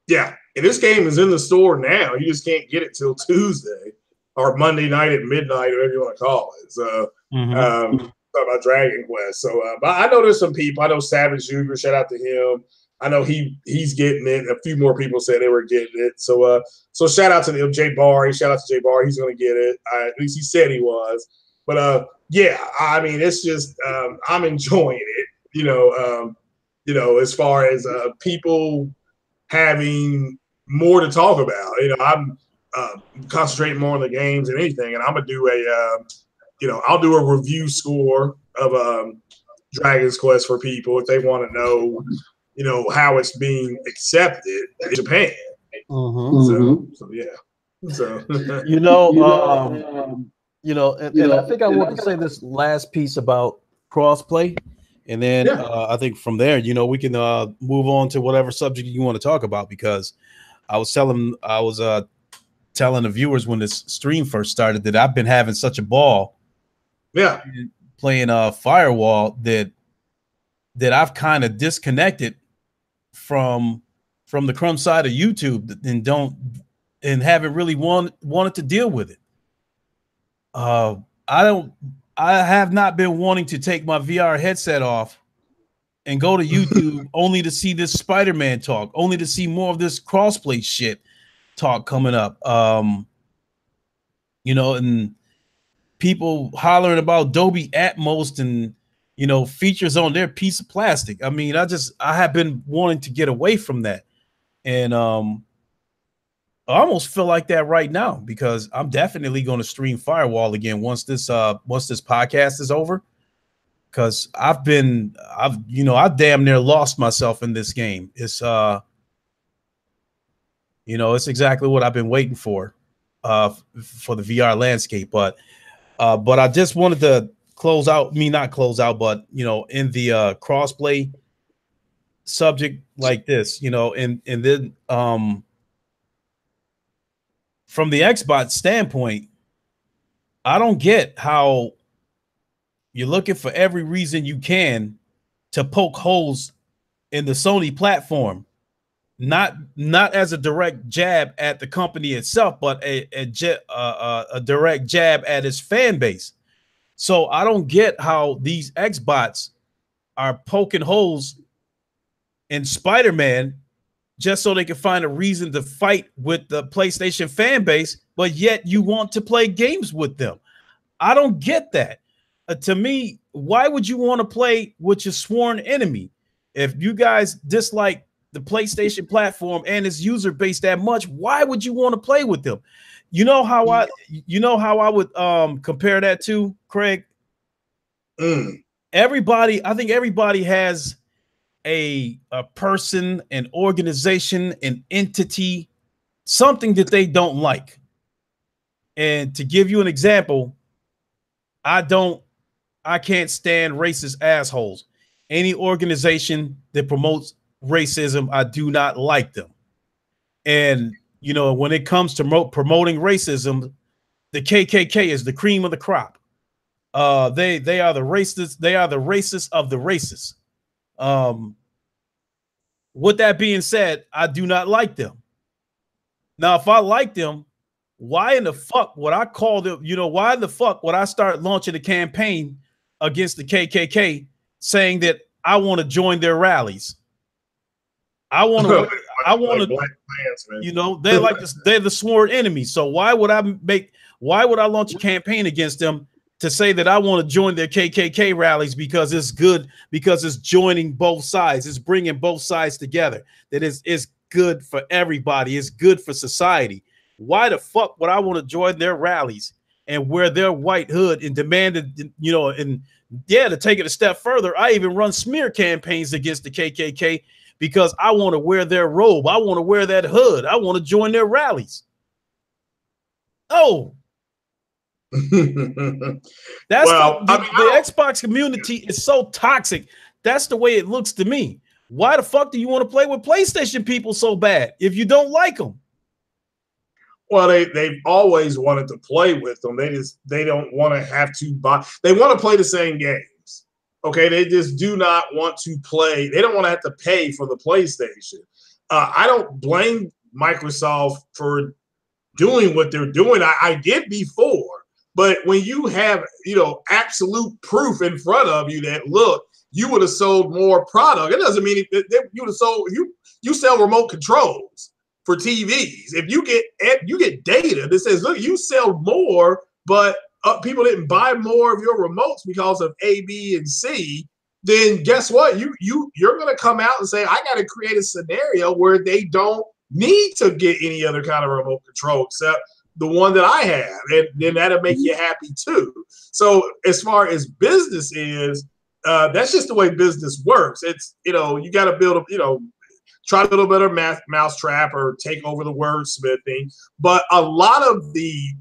Yeah, and this game is in the store now. You just can't get it till Tuesday or Monday night at midnight, or whatever you want to call it. So, about Dragon Quest. So, but I know there's some people. I know Savage Jr. Shout out to him. I know he's getting it. A few more people said they were getting it. So, shout out to Jay Barry. Shout out to Jay Barry. He's going to get it. At least he said he was. But yeah, I mean, it's just I'm enjoying it. As far as people having more to talk about. I'm concentrating more on the games than anything, and I'm gonna do I'll do a review score of Dragon's Quest for people if they want to know, how it's being accepted in Japan. Mm-hmm. So yeah. So and I think I want to say this last piece about crossplay, and then I think from there, we can move on to whatever subject you want to talk about, because I was telling the viewers when this stream first started that I've been having such a ball playing Firewall that I've kind of disconnected from the crumb side of YouTube and haven't really wanted to deal with it. I have not been wanting to take my VR headset off and go to YouTube only to see this Spider-Man talk, only to see more of this crossplay shit talk coming up. And people hollering about Dolby Atmos and features on their piece of plastic. I mean, I have been wanting to get away from that, and I almost feel like that right now, because I'm definitely going to stream Firewall again once this podcast is over, because I've damn near lost myself in this game. It's it's exactly what I've been waiting for the VR landscape. But But I just wanted to close out, not close out, but in the crossplay subject like this, and then from the Xbox standpoint, I don't get how you're looking for every reason you can to poke holes in the Sony platform, not as a direct jab at the company itself, but a direct jab at its fan base. So I don't get how these Xbots are poking holes in Spider-Man just so they can find a reason to fight with the PlayStation fan base, but yet you want to play games with them. I don't get that. To me, why would you want to play with your sworn enemy? If you guys dislike the PlayStation platform and its user base that much, why would you want to play with them? You know how I would compare that to, Craig? Everybody, I think everybody has a person, an organization, an entity, something that they don't like. And to give you an example, I can't stand racist assholes. Any organization that promotes racism, I do not like them. And when it comes to promoting racism, the KKK is the cream of the crop. They are the racists. They are the racists of the racists. With that being said, I do not like them. Now, if I like them, why in the fuck would I call them? Why the fuck would I start launching a campaign against the KKK saying that I want to join their rallies? I want to, they're the sworn enemy. So why would I launch a campaign against them to say that I want to join their KKK rallies because it's good, because it's joining both sides. It's bringing both sides together. That is good for everybody. It's good for society. Why the fuck would I want to join their rallies and wear their white hood and demanded, to take it a step further, I even run smear campaigns against the KKK because I want to wear their robe. I want to wear that hood. I want to join their rallies. Oh, the Xbox community is so toxic. That's the way it looks to me. Why the fuck do you want to play with PlayStation people so bad if you don't like them? Well, they've always wanted to play with them. They don't want to have to buy. They want to play the same games. Okay, they just do not want to play. They don't want to have to pay for the PlayStation. I don't blame Microsoft for doing what they're doing. I did before. But when you have, absolute proof in front of you that, look, you would have sold more product. It doesn't mean you would have sold. You sell remote controls for TVs. If you get data that says, look, you sell more, but people didn't buy more of your remotes because of A, B, and C. Then guess what? You're going to come out and say, I got to create a scenario where they don't need to get any other kind of remote control except the one that I have, and then that'll make you happy too. So as far as business is, that's just the way business works. It's, you got to build try to build a better mousetrap or take over the wordsmithing. But a lot of the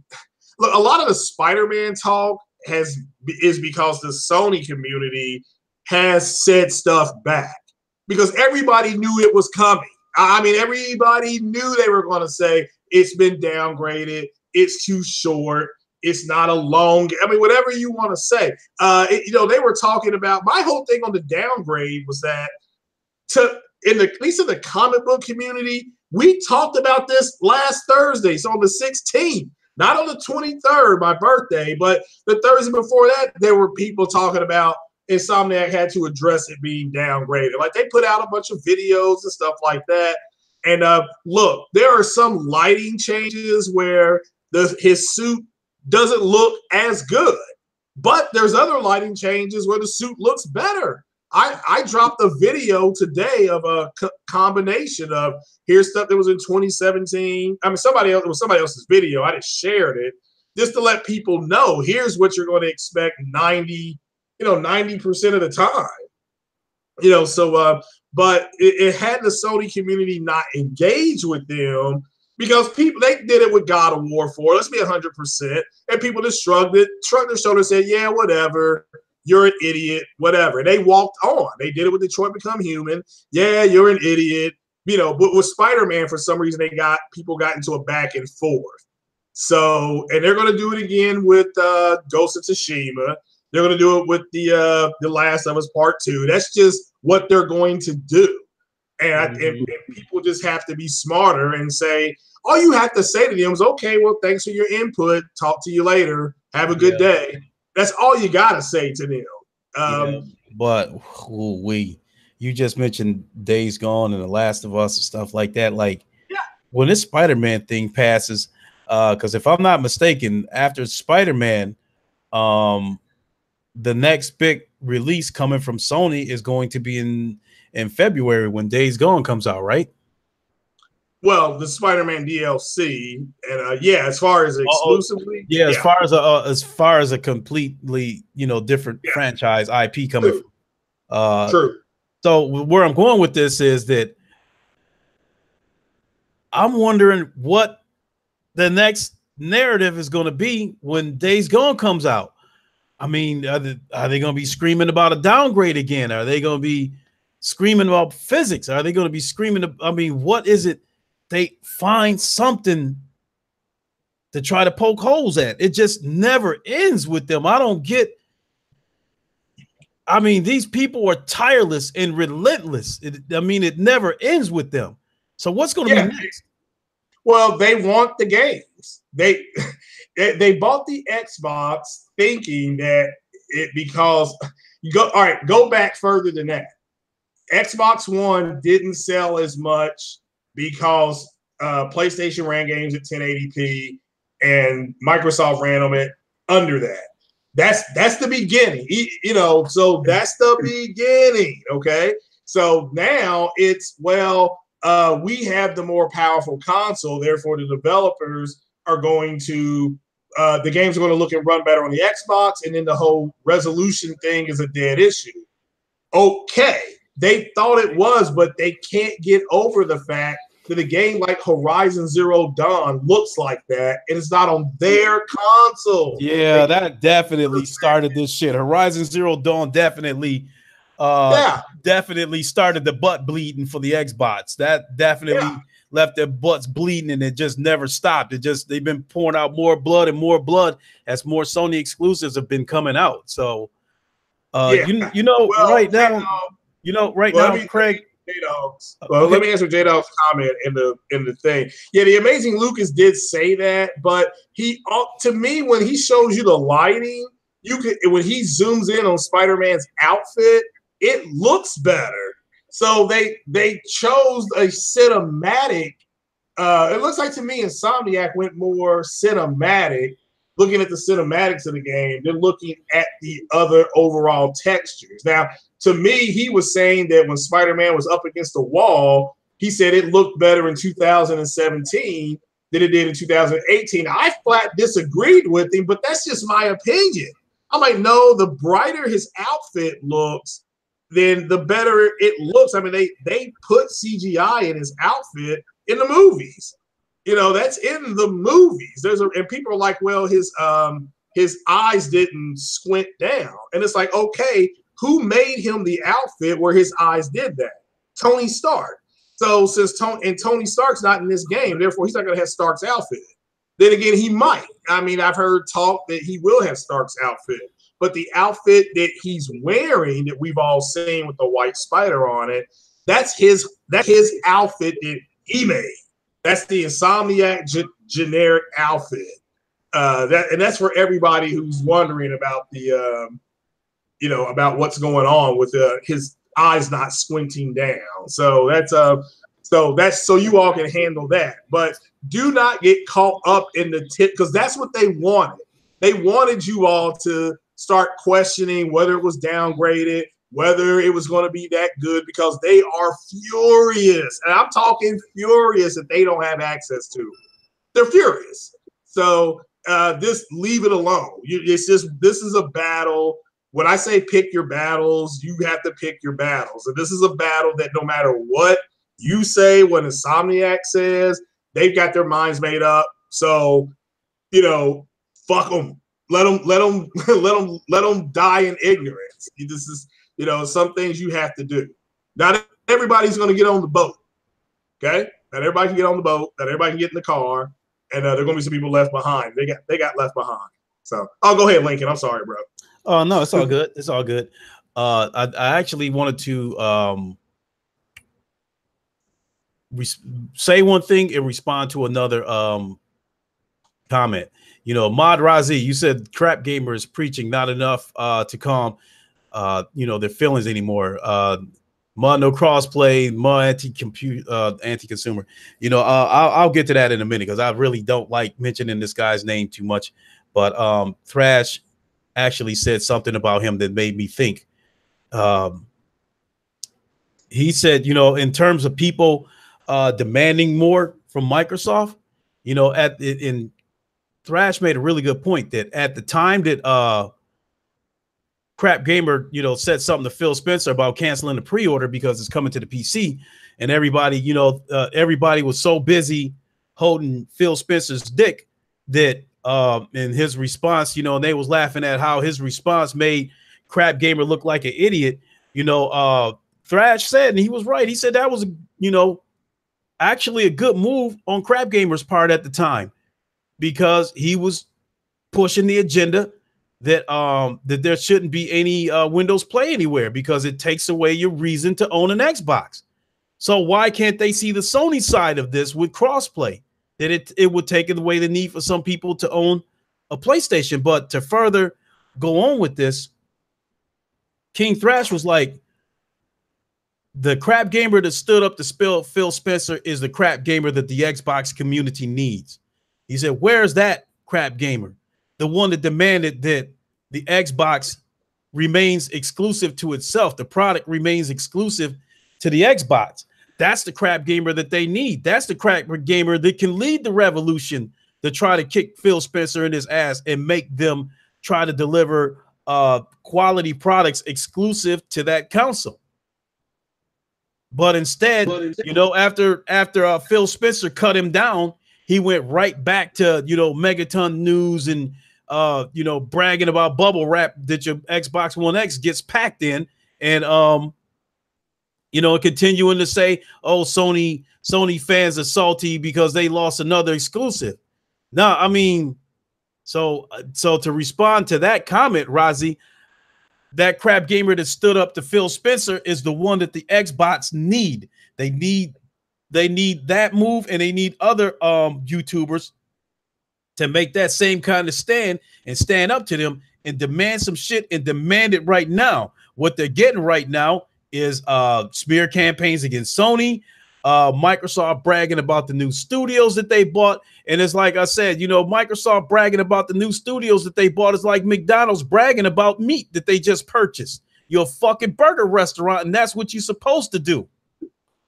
Spider-Man talk is because the Sony community has said stuff back because everybody knew it was coming. I mean, everybody knew they were going to say, it's been downgraded. It's too short. It's not a long. I mean, whatever you want to say. They were talking about. My whole thing on the downgrade was that, at least in the comic book community, we talked about this last Thursday. So on the 16th, not on the 23rd, my birthday, but the Thursday before that, there were people talking about Insomniac had to address it being downgraded. Like they put out a bunch of videos and stuff like that. And look, there are some lighting changes where his suit doesn't look as good, but there's other lighting changes where the suit looks better. I dropped a video today of a combination of here's stuff that was in 2017. I mean, it was somebody else's video. I just shared it just to let people know here's what you're going to expect 90% of the time. So but it had the Sony community not engage with them because people they did it with God of War 4. Let's be 100%, and people just shrugged their shoulders, and said, "Yeah, whatever. You're an idiot. Whatever." And they walked on. They did it with Detroit Become Human. Yeah, you're an idiot. But with Spider-Man, for some reason, people got into a back and forth. So, and they're going to do it again with Ghost of Tsushima. They're going to do it with the Last of Us Part 2. That's just what they're going to do. And people just have to be smarter and say, all you have to say to them is, okay, well, thanks for your input. Talk to you later. Have a good day. That's all you got to say to them. But you just mentioned Days Gone and The Last of Us and stuff like that. Like, when this Spider-Man thing passes, because if I'm not mistaken, after Spider-Man, the next big release coming from Sony is going to be in February when Days Gone comes out, right? Well, the Spider-Man DLC, and as far as exclusively, as far as a completely different franchise IP coming from. True. So where I'm going with this is that I'm wondering what the next narrative is going to be when Days Gone comes out. I mean, are they going to be screaming about a downgrade again? Are they going to be screaming about physics? Are they going to be screaming? I mean, what is it? They find something to try to poke holes at. It just never ends with them. I don't get. I mean, these people are tireless and relentless. It never ends with them. So what's going to be next? Well, they want the games. They bought the Xbox thinking that because you go back further than that. Xbox One didn't sell as much because PlayStation ran games at 1080p and Microsoft ran them at under that. That's the beginning, so that's the beginning. Okay. So now it's, we have the more powerful console. Therefore, the developers are going to, the games are going to look and run better on the Xbox. And then the whole resolution thing is a dead issue. Okay. They thought it was, but they can't get over the fact that a game like Horizon Zero Dawn looks like that, and it's not on their console. Yeah, that definitely started this shit. Horizon Zero Dawn definitely started the butt bleeding for the Xbox. That definitely left their butts bleeding, and it just never stopped. They've been pouring out more blood and more blood as more Sony exclusives have been coming out. So right now, Craig. Let me answer J-Dog's comment in the thing. Yeah, the Amazing Lucas did say that, but to me, when he shows you the lighting, when he zooms in on Spider-Man's outfit, it looks better. So they chose a cinematic. It looks like to me Insomniac went more cinematic, looking at the cinematics of the game than looking at the other overall textures. Now, to me, he was saying that when Spider-Man was up against the wall, he said it looked better in 2017 than it did in 2018. I flat disagreed with him, but that's just my opinion. I'm like, no, the brighter his outfit looks, then the better it looks. I mean, they put CGI in his outfit in the movies. That's in the movies. And people are like, well, his eyes didn't squint down. And it's like, okay, who made him the outfit where his eyes did that? Tony Stark. So since Tony Stark's not in this game, therefore he's not going to have Stark's outfit. Then again, he might. I mean, I've heard talk that he will have Stark's outfit, but the outfit that he's wearing that we've all seen with the white spider on it, that's his outfit that he made. That's the Insomniac generic outfit. That's for everybody who's wondering about the about what's going on with his eyes not squinting down. So that's so you all can handle that. But do not get caught up in the tip, because that's what they wanted. They wanted you all to start questioning whether it was downgraded, whether it was going to be that good, because they are furious. And I'm talking furious that they don't have access to it. They're furious. So just leave it alone. This is a battle. When I say pick your battles, you have to pick your battles. And this is a battle that no matter what you say, what Insomniac says, They've got their minds made up. So, you know, fuck them. Let them die in ignorance. This is, you know, some things you have to do. Not everybody's going to get on the boat. Okay, not everybody can get on the boat. Not everybody can get in the car, and there are going to be some people left behind. They got left behind. So, I'll go ahead, Lincoln. I'm sorry, bro. Oh no, it's all good. It's all good. I actually wanted to say one thing and respond to another comment. You know, Mod Razi, you said crap gamers preaching not enough to calm you know, their feelings anymore. Mud no crossplay, mud anti-consumer. You know, I'll get to that in a minute because I really don't like mentioning this guy's name too much. But Thrash actually said something about him that made me think. He said, you know, in terms of people demanding more from Microsoft, you know, in Thrash made a really good point that at the time that Crap Gamer, you know, said something to Phil Spencer about canceling the pre-order because it's coming to the PC, and everybody, you know, everybody was so busy holding Phil Spencer's dick that in his response, you know, and they was laughing at how his response made Crap Gamer look like an idiot. You know, Thrash said, and he was right. He said that was, you know, actually a good move on Crap Gamer's part at the time because he was pushing the agenda that that there shouldn't be any Windows Play anywhere because it takes away your reason to own an Xbox. So why can't they see the Sony side of this with crossplay? That it would take away the need for some people to own a PlayStation. But to further go on with this, King Thrash was like, the crap gamer that stood up to Phil Spencer is the crap gamer that the Xbox community needs. He said, where's that crap gamer? The one that demanded that the Xbox remains exclusive to itself. The product remains exclusive to the Xbox. That's the crap gamer that they need. That's the crap gamer that can lead the revolution to try to kick Phil Spencer in his ass and make them try to deliver quality products exclusive to that console. But instead, you know, after Phil Spencer cut him down, he went right back to, you know, Megaton News and you know, bragging about bubble wrap that your Xbox One X gets packed in, and you know, continuing to say, oh, Sony fans are salty because they lost another exclusive. No, I mean, so to respond to that comment, Razi, that crap gamer that stood up to Phil Spencer is the one that the Xbox need. They need that move, and they need other YouTubers to make that same kind of stand and stand up to them and demand some shit and demand it right now. What they're getting right now is smear campaigns against Sony, Microsoft bragging about the new studios that they bought. And it's like I said, you know, Microsoft bragging about the new studios that they bought is like McDonald's bragging about meat that they just purchased. You're a fucking burger restaurant, and that's what you're supposed to do.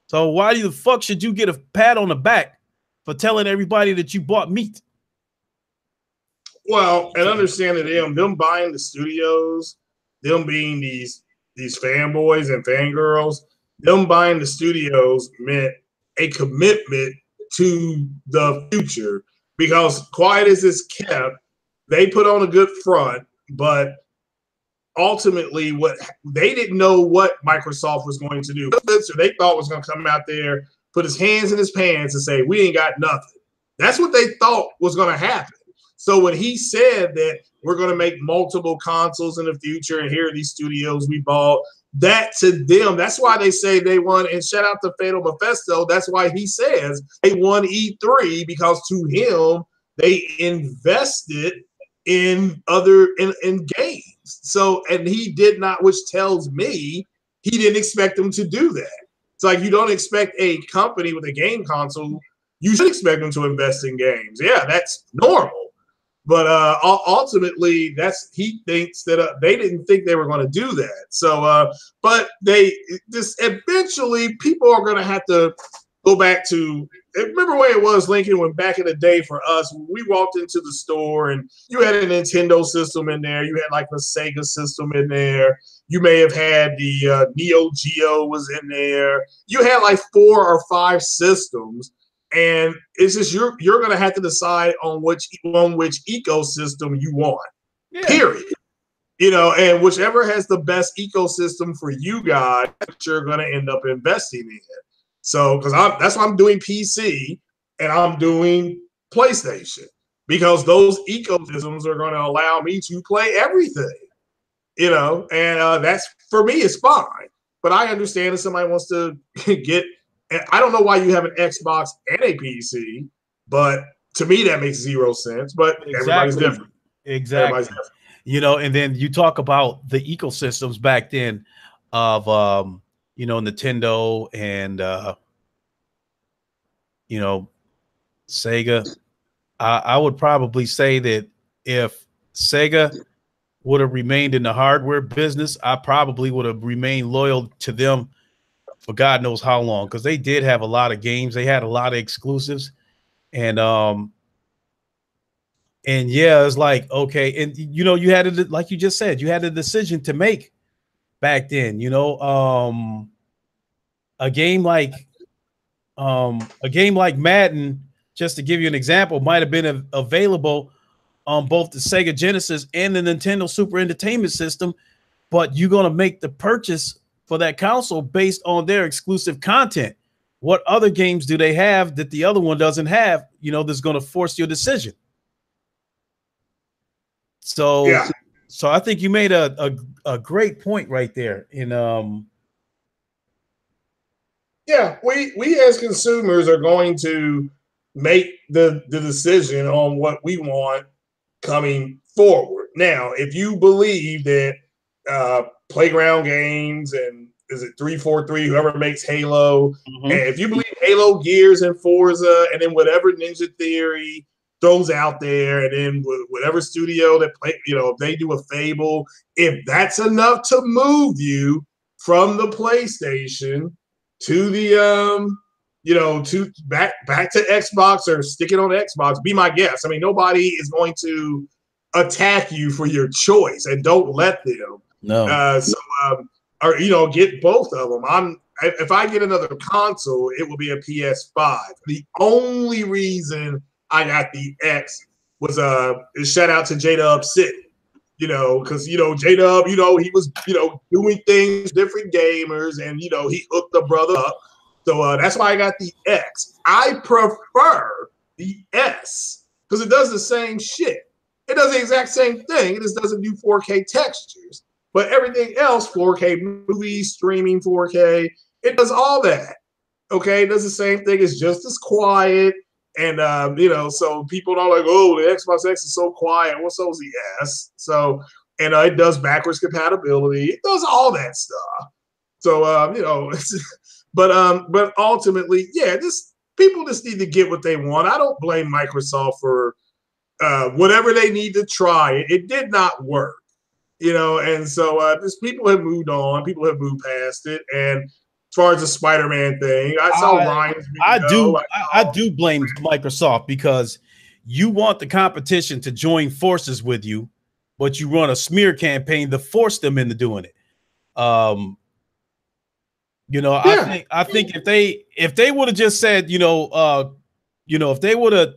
So why the fuck should you get a pat on the back for telling everybody that you bought meat? Well, and understand that them buying the studios, them being these fanboys and fangirls, them buying the studios meant a commitment to the future, because quiet as it's kept, they put on a good front, but ultimately what they didn't know what Microsoft was going to do. They thought was going to come out there, put his hands in his pants and say, we ain't got nothing. That's what they thought was going to happen. So when he said that we're going to make multiple consoles in the future and here are these studios we bought, that to them, that's why they say they won. And shout out to Fatal Mephisto. That's why he says they won E3, because to him, they invested in in games. So, and he did not, which tells me he didn't expect them to do that. It's like, you don't expect a company with a game console, you should expect them to invest in games. Yeah, that's normal. But ultimately, he thinks that they didn't think they were going to do that. So, but they just eventually people are going to have to go back to. Remember where it was, Lincoln, when back in the day for us, when we walked into the store and you had a Nintendo system in there, you had like a Sega system in there, you may have had the Neo Geo was in there, you had like 4 or 5 systems. and it's just you're going to have to decide on which ecosystem you want. Yeah. Period. You know, and whichever has the best ecosystem for you guys, you're going to end up investing in. So, because that's why I'm doing PC and I'm doing PlayStation, because those ecosystems are going to allow me to play everything. You know, and that's, for me, it's fine. But I understand if somebody wants to get, I don't know why you have an Xbox and a PC, but to me that makes zero sense. But everybody's different. Exactly. Everybody's different. You know, and then you talk about the ecosystems back then of, you know, Nintendo and, you know, Sega. I would probably say that if Sega would have remained in the hardware business, I probably would have remained loyal to them for God knows how long, because they did have a lot of games. They had a lot of exclusives. And yeah, it's like, okay. And, you know, you had like you just said, you had a decision to make back then, you know, a game like Madden, just to give you an example, might have been available on both the Sega Genesis and the Nintendo Super Entertainment System, but you're going to make the purchase for that console based on their exclusive content. What other games do they have that the other one doesn't have, you know, that's going to force your decision? So, yeah. So I think you made a great point right there. Yeah, we as consumers are going to make the decision on what we want coming forward. Now, if you believe that Playground Games and is it 343, whoever makes Halo, and if you believe Halo, Gears, and Forza, and then whatever Ninja Theory throws out there, and then whatever studio that play, you know, if they do a Fable, if that's enough to move you from the PlayStation to the you know, to back to Xbox or stick it on Xbox, be my guest. I mean, nobody is going to attack you for your choice, and don't let them. No. Or you know, get both of them. If I get another console, it will be a PS5. The only reason I got the X was shout out to J-Dub City, you know, because you know J-Dub, you know, he was, you know, doing things, different gamers, and you know, he hooked the brother up. So that's why I got the X. I prefer the S because it does the same shit. It does the exact same thing. It just doesn't do 4K textures. But everything else, 4K movies, streaming 4K, it does all that. Okay, it does the same thing. It's just as quiet. And, you know, so people are like, oh, the Xbox X is so quiet. Well, so is the S. So, and it does backwards compatibility. It does all that stuff. So, you know, but ultimately, yeah, people just need to get what they want. I don't blame Microsoft for whatever they need to try. It did not work, you know, and so just people have moved on. People have moved past it. And as far as the Spider-Man thing, I saw Ryan's video. I do blame Microsoft because you want the competition to join forces with you, but you run a smear campaign to force them into doing it. You know, yeah. I think if they would have just said, you know, if they would have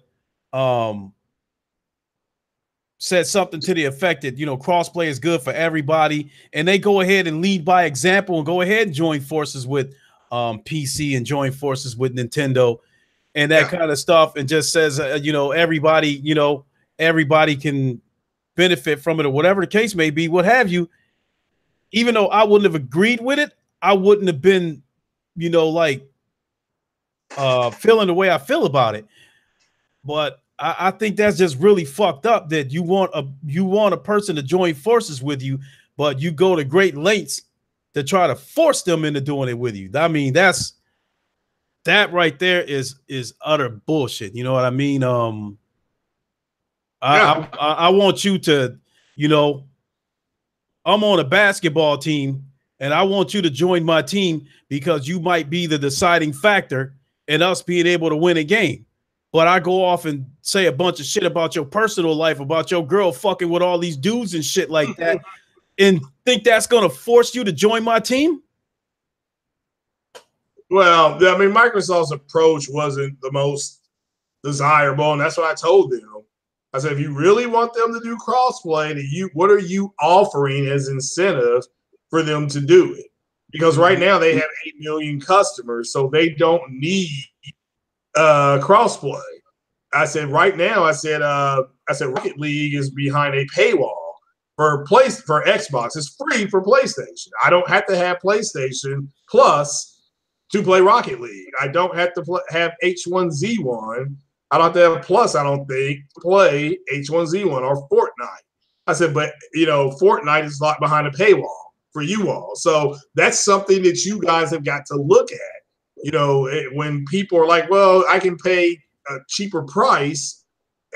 said something to the effect that, you know, crossplay is good for everybody, and they go ahead and lead by example and go ahead and join forces with PC and join forces with Nintendo and that kind of stuff, and just says, you know, everybody can benefit from it or whatever the case may be, what have you. Even though I wouldn't have agreed with it, I wouldn't have been, you know, like feeling the way I feel about it. But I think that's just really fucked up that you want a person to join forces with you, but you go to great lengths to try to force them into doing it with you. I mean, that right there is utter bullshit. You know what I mean? I want you to, you know, I'm on a basketball team and I want you to join my team because you might be the deciding factor in us being able to win a game. But I go off and say a bunch of shit about your personal life, about your girl fucking with all these dudes and shit like that, and think that's going to force you to join my team? Well, I mean, Microsoft's approach wasn't the most desirable, and that's what I told them. I said, if you really want them to do crossplay, what are you offering as incentive for them to do it? Because right now they have 8 million customers, so they don't need crossplay. I said, right now, I said Rocket League is behind a paywall for Xbox. It's free for PlayStation. I don't have to have PlayStation Plus to play Rocket League. I don't have to have H1Z1. I don't have to have Plus, I don't think, to play H1Z1 or Fortnite. I said, but, Fortnite is locked behind a paywall for you all. So that's something that you guys have got to look at. When people are like, well, I can pay a cheaper price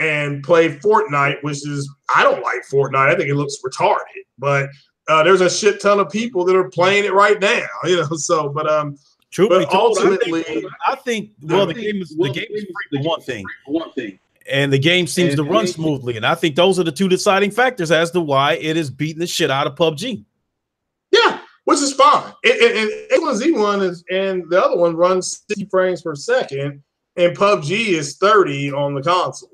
and play Fortnite, which is, I don't like Fortnite. I think it looks retarded, but there's a shit ton of people that are playing it right now, but ultimately, I think the game is free for one thing, and the game seems to run smoothly, and I think those are the two deciding factors as to why it is beating the shit out of PUBG. Yeah, which is fine. And H1Z1 is, and the other one runs 60 frames per second, and PUBG is 30 on the console.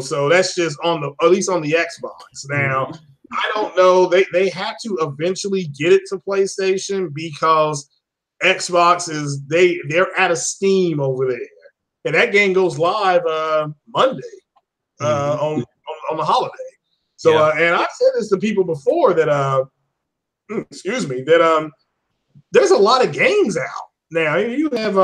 So that's just at least on the Xbox. Now, I don't know. They have to eventually get it to PlayStation because Xbox they're out of steam over there, and that game goes live Monday on the holiday. So and I've said this to people before that there's a lot of games out now. You have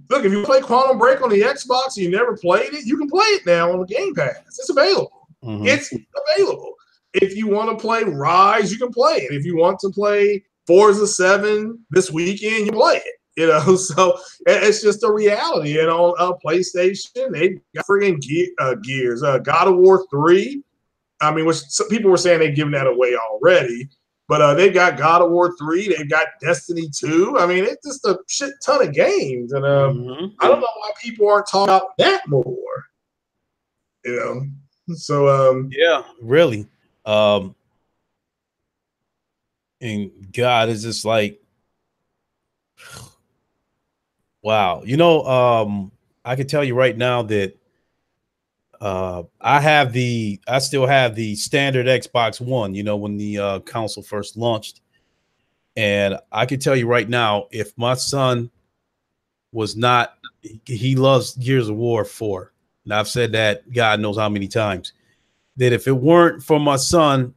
look, if you play Quantum Break on the Xbox and you never played it, you can play it now on the Game Pass. It's available. It's available. If you want to play Rise, you can play it. If you want to play Forza 7 this weekend, you play it. So it's just a reality. And on PlayStation, they've got friggin' Gears, God of War 3. I mean, which some people were saying they've given that away already, but they've got God of War 3. They've got Destiny 2. I mean, it's just a shit ton of games. And I don't know why people aren't talking about that more. So yeah, really. And God is just like, wow. I can tell you right now that I still have the standard Xbox One, when the console first launched. And I can tell you right now, if my son was not, he loves Gears of War 4. And I've said that God knows how many times, that if it weren't for my son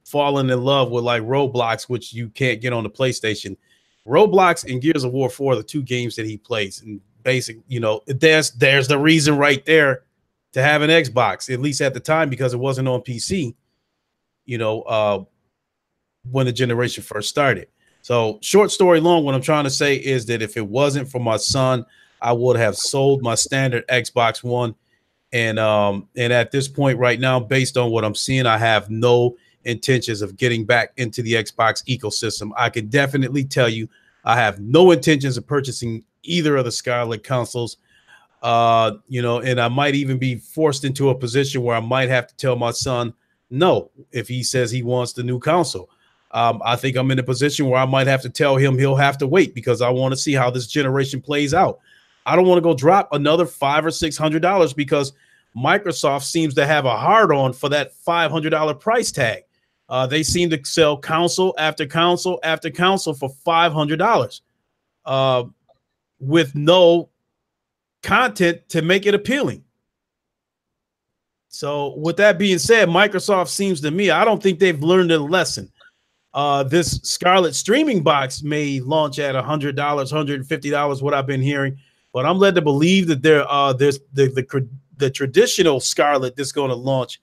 falling in love with like Roblox, which you can't get on the PlayStation, Roblox and Gears of War 4 are the two games that he plays. And basic, there's the reason right there to have an Xbox, at least at the time, because it wasn't on PC, when the generation first started. So short story long, what I'm trying to say is that if it wasn't for my son, I would have sold my standard Xbox One. And at this point right now, based on what I'm seeing, I have no intentions of getting back into the Xbox ecosystem. I can definitely tell you I have no intentions of purchasing either of the Scarlet consoles. And I might even be forced into a position where I might have to tell my son no if he says he wants the new console. I think I'm in a position where I might have to tell him he'll have to wait because I want to see how this generation plays out. I don't want to go drop another $500 or $600 because Microsoft seems to have a hard on for that $500 price tag. They seem to sell console after console after console for $500 with no content to make it appealing. So with that being said, Microsoft seems to me, I don't think they've learned a lesson. This Scarlet streaming box may launch at $100, $150, what I've been hearing, but I'm led to believe that there's the traditional Scarlet that's going to launch.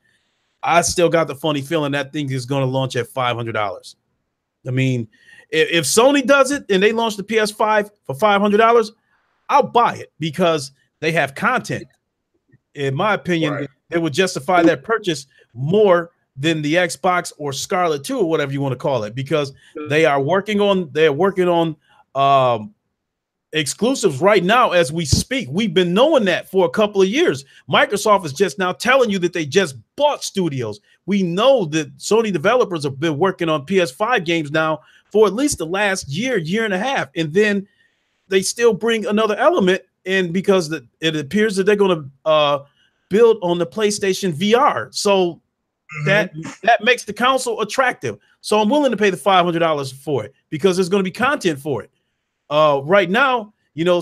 I still got the funny feeling that thing is going to launch at $500. I mean, if Sony does it and they launch the PS5 for $500, I'll buy it because they have content. In my opinion, right, they would justify that purchase more than the Xbox or Scarlet 2 or whatever you want to call it, because they're working on exclusives right now as we speak. We've been knowing that for a couple of years. Microsoft is just now telling you that they just bought studios. We know that Sony developers have been working on PS5 games now for at least the last year and a half. And then they still bring another element in because it appears that they're going to build on the PlayStation VR. So that makes the console attractive. So I'm willing to pay the $500 for it because there's going to be content for it. Right now, in all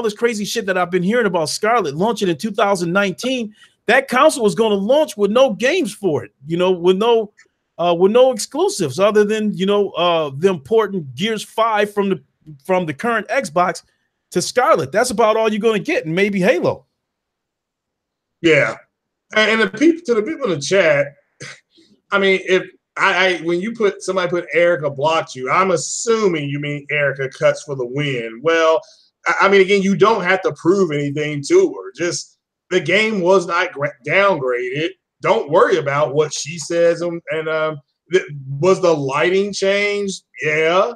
this crazy shit that I've been hearing about Scarlet launching in 2019, that console was going to launch with no games for it, with no exclusives other than, the important Gears 5 from the current Xbox to Scarlet. That's about all you're going to get, and maybe Halo. Yeah. And to the people in the chat, I mean, if when somebody put Erica blocked you, I'm assuming you mean Erica cuts for the win. Well, I mean, again, you don't have to prove anything to her. Just the game was not downgraded. Don't worry about what she says. And was the lighting changed? Yeah.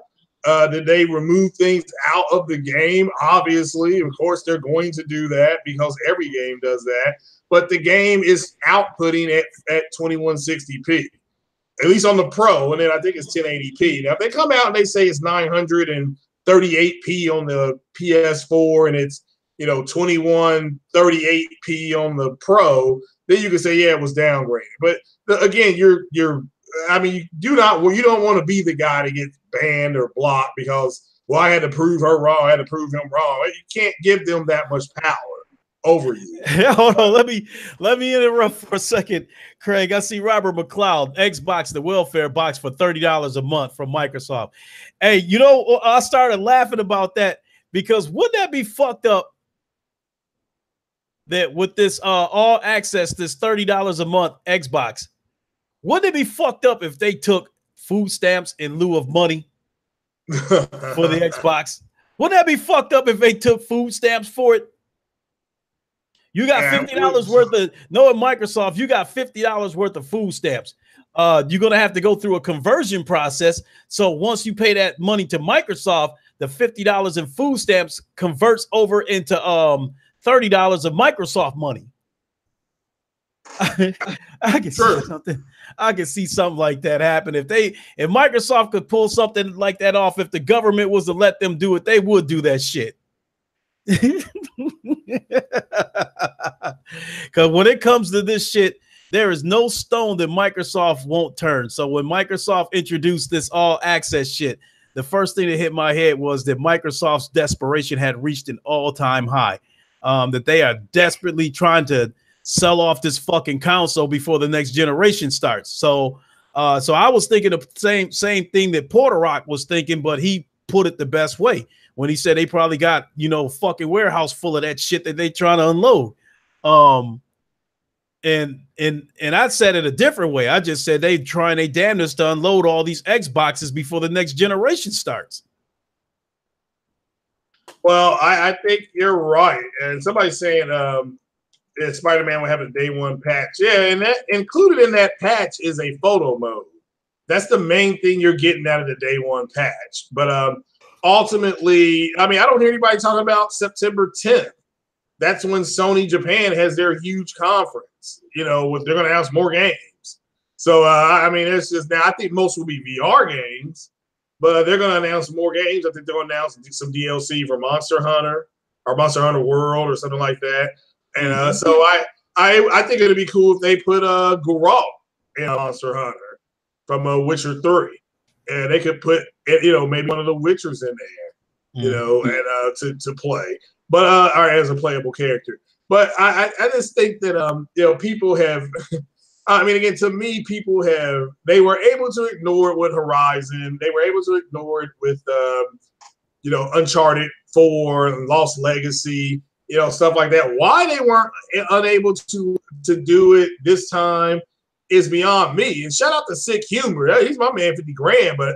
Did they remove things out of the game? Obviously, of course, they're going to do that because every game does that. But the game is outputting at 2160p, at least on the Pro, and then I think it's 1080p. Now, if they come out and they say it's 938p on the PS4 and it's 2138p on the Pro, then you can say, yeah, it was downgraded. But again, you don't want to be the guy to get banned or blocked because, well, I had to prove her wrong, I had to prove him wrong. You can't give them that much power over you. Hold on, let me interrupt for a second, Craig. I see Robert McLeod, Xbox the welfare box for $30 a month from Microsoft. Hey, I started laughing about that because wouldn't that be fucked up that with this all access, this $30 a month Xbox, wouldn't it be fucked up if they took food stamps in lieu of money for the Xbox? Wouldn't that be fucked up if they took food stamps for it? You got $50 worth of knowing Microsoft, you got $50 worth of food stamps. You're gonna have to go through a conversion process. So once you pay that money to Microsoft, the $50 in food stamps converts over into $30 of Microsoft money. I can see something. I can see something like that happen. If Microsoft could pull something like that off, if the government was to let them do it, they would do that shit. Because when it comes to this shit, there is no stone that Microsoft won't turn. So when Microsoft introduced this all access shit, the first thing that hit my head was that Microsoft's desperation had reached an all-time high. That they are desperately trying to sell off this fucking console before the next generation starts. So I was thinking the same thing that Porter Rock was thinking, but he put it the best way when he said they probably got, fucking warehouse full of that shit that they trying to unload. And I said it a different way. I just said they trying their damnedest to unload all these Xboxes before the next generation starts. Well, I think you're right. And somebody's saying Spider-Man will have a day one patch. Yeah, and that included in that patch is a photo mode. That's the main thing you're getting out of the day one patch. But ultimately, I mean, I don't hear anybody talking about September 10th. That's when Sony Japan has their huge conference. They're going to announce more games. So, I mean, it's just now, I think most will be VR games, but they're going to announce more games. I think they'll announce some DLC for Monster Hunter or Monster Hunter World or something like that. And so I think it'd be cool if they put Geralt in Monster Hunter from Witcher 3. And they could put, maybe one of the Witchers in there, and to play. But or as a playable character. But I just think that people have I mean, again, to me, they were able to ignore it with Horizon. They were able to ignore it with Uncharted 4 and Lost Legacy, stuff like that. Why they weren't unable to do it this time is beyond me. And shout out to Sick Humor. He's my man, 50 grand. But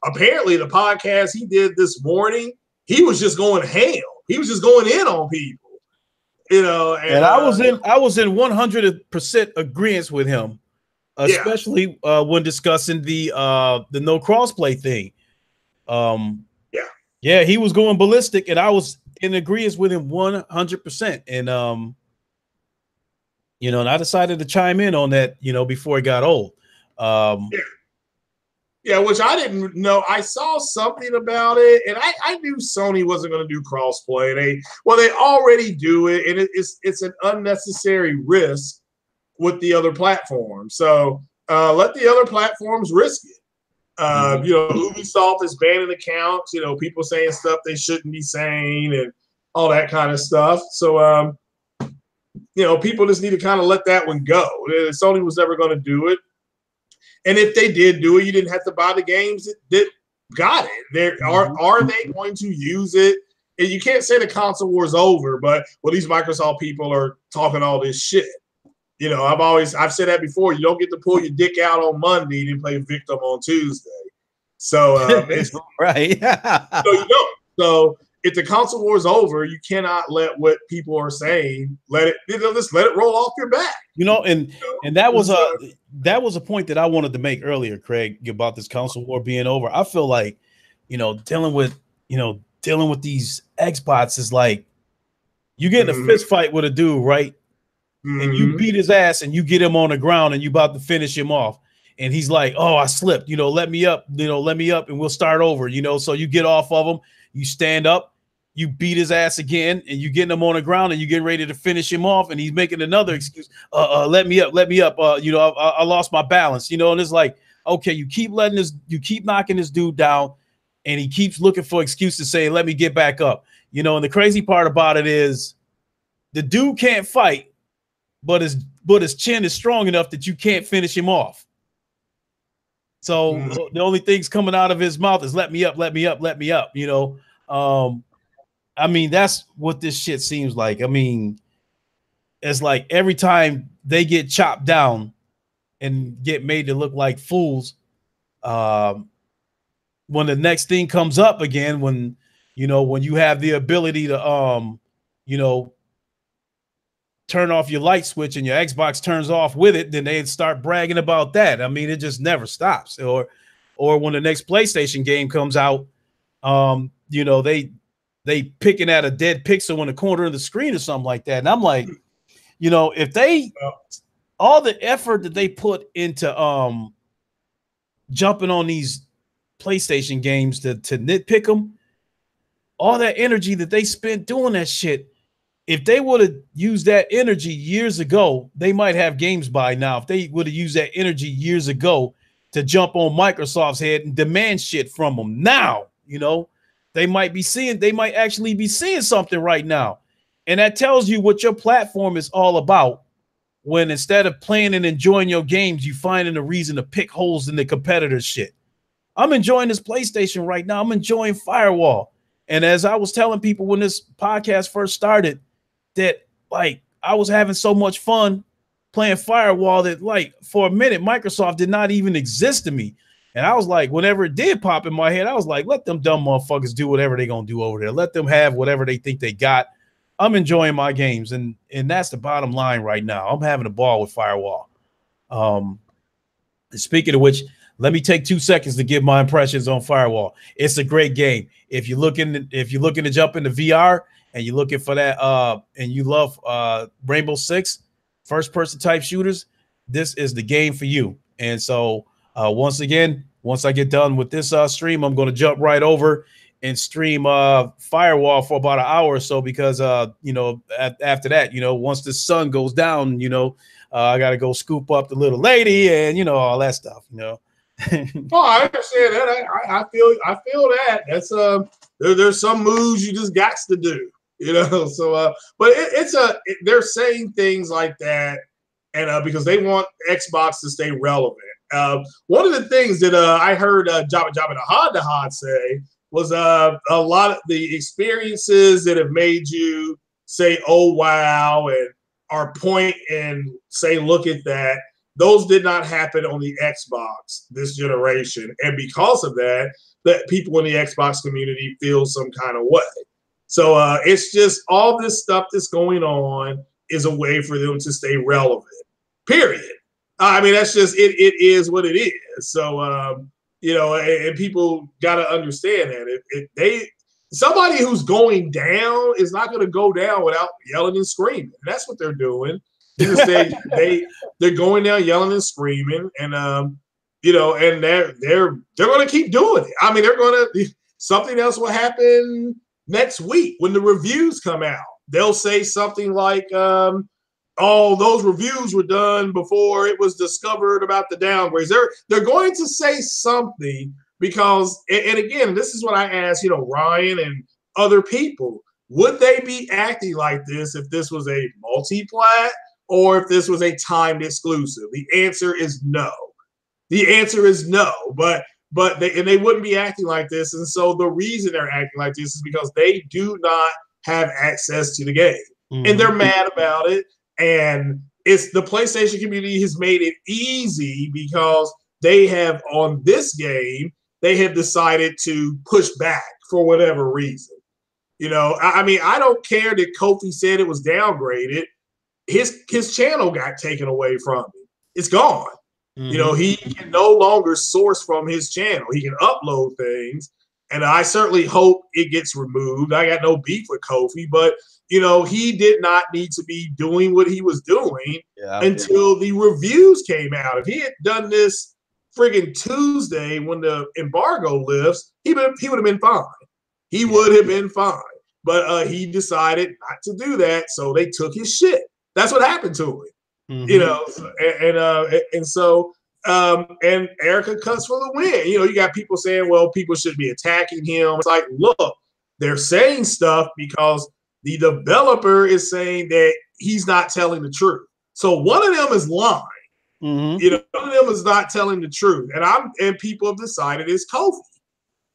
apparently the podcast he did this morning, he was just going ham. He was just going in on people, And I was in 100% agreement with him, especially when discussing the no crossplay thing. Yeah, he was going ballistic, and I was in agreement with him 100%. And and I decided to chime in on that, before it got old. Yeah, which I didn't know. I saw something about it, and I knew Sony wasn't going to do crossplay. They already do it, and it's an unnecessary risk with the other platforms. So let the other platforms risk it. You know, Ubisoft is banning accounts. You know, people saying stuff they shouldn't be saying, and all that kind of stuff. So you know, people just need to kind of let that one go. Sony was never going to do it. And if they did do it, you didn't have to buy the games that got it. Are they going to use it? And you can't say the console war's over, but well, these Microsoft people are talking all this shit. You know, I've said that before. You don't get to pull your dick out on Monday and play victim on Tuesday. So it's right. So you don't. So if the console war is over, you cannot let what people are saying just let it roll off your back. You know, and that was a point that I wanted to make earlier, Craig, about this console war being over. I feel like, you know, dealing with these Xbox is like you get in a fist fight with a dude, right? And you beat his ass and you get him on the ground and you about to finish him off. And he's like, oh, I slipped, you know, let me up and we'll start over, you know. So you get off of him, you stand up, you beat his ass again, and you getting him on the ground and you get ready to finish him off. And he's making another excuse. Let me up. You know, I lost my balance, you know. And it's like, okay, you keep knocking this dude down and he keeps looking for excuses saying, let me get back up. You know, and the crazy part about it is the dude can't fight, but his chin is strong enough that you can't finish him off. So the only things coming out of his mouth is let me up, you know. I mean, that's what this shit seems like. I mean, it's like every time they get chopped down and get made to look like fools, when the next thing comes up again, when you have the ability to you know, turn off your light switch and your Xbox turns off with it, then they'd start bragging about that. I mean, it just never stops. Or when the next PlayStation game comes out, you know, they picking at a dead pixel in the corner of the screen or something like that. And I'm like, you know, if all the effort that they put into jumping on these PlayStation games to nitpick them, all that energy that they spent doing that shit, if they would have used that energy years ago, they might have games by now. If they would have used that energy years ago to jump on Microsoft's head and demand shit from them now, you know, they might actually be seeing something right now. And that tells you what your platform is all about. When instead of playing and enjoying your games, you finding a reason to pick holes in the competitor's shit. I'm enjoying this PlayStation right now. I'm enjoying Firewall. And as I was telling people when this podcast first started, that like I was having so much fun playing Firewall that like for a minute Microsoft did not even exist to me. And I was like, whenever it did pop in my head, I was like, let them dumb motherfuckers do whatever they're gonna do over there. Let them have whatever they think they got. I'm enjoying my games, and that's the bottom line right now. I'm having a ball with Firewall. Speaking of which, let me take 2 seconds to give my impressions on Firewall. It's a great game. If you're looking to jump into VR and you're looking for that, and you love Rainbow Six, first-person type shooters, this is the game for you. And so, once again, once I get done with this stream, I'm going to jump right over and stream Firewall for about an hour or so because, you know, after that, you know, once the sun goes down, you know, I got to go scoop up the little lady and, you know, all that stuff, you know. Oh, I understand that. I feel that. That's there's some moves you just got to do. You know, so but they're saying things like that, and because they want Xbox to stay relevant. One of the things that I heard Jabba the Hutt say was a lot of the experiences that have made you say, "Oh wow," and or point and say, "Look at that." Those did not happen on the Xbox this generation, and because of that, that people in the Xbox community feel some kind of way. So it's just all this stuff that's going on is a way for them to stay relevant, period. I mean, that's just, it is what it is. So, you know, and people got to understand that somebody who's going down is not going to go down without yelling and screaming. And that's what they're doing. They're going down yelling and screaming. And you know, and they're going to keep doing it. I mean, they're going to something else will happen next week when the reviews come out. They'll say something like, "Oh, those reviews were done before it was discovered about the downgrades." They're going to say something because, and again, this is what I asked, you know, Ryan and other people: would they be acting like this if this was a multi-plat or if this was a timed exclusive? The answer is no. The answer is no. But they wouldn't be acting like this, and so the reason they're acting like this is because they do not have access to the game, and they're mad about it. And it's the PlayStation community has made it easy because they have on this game they have decided to push back for whatever reason. You know, I mean, I don't care that Kofi said it was downgraded. His channel got taken away from him. It's gone. You know, he can no longer source from his channel. He can upload things, and I certainly hope it gets removed. I got no beef with Kofi, but you know, he did not need to be doing what he was doing until the reviews came out. If he had done this friggin' Tuesday when the embargo lifts, he would have been fine. He would have been fine. But he decided not to do that, so they took his shit. That's what happened to him. You know, and Erica cuts for the win. You know, you got people saying, well, people should be attacking him. It's like, look, they're saying stuff because the developer is saying that he's not telling the truth. So one of them is lying. You know, one of them is not telling the truth. And people have decided it's Kofi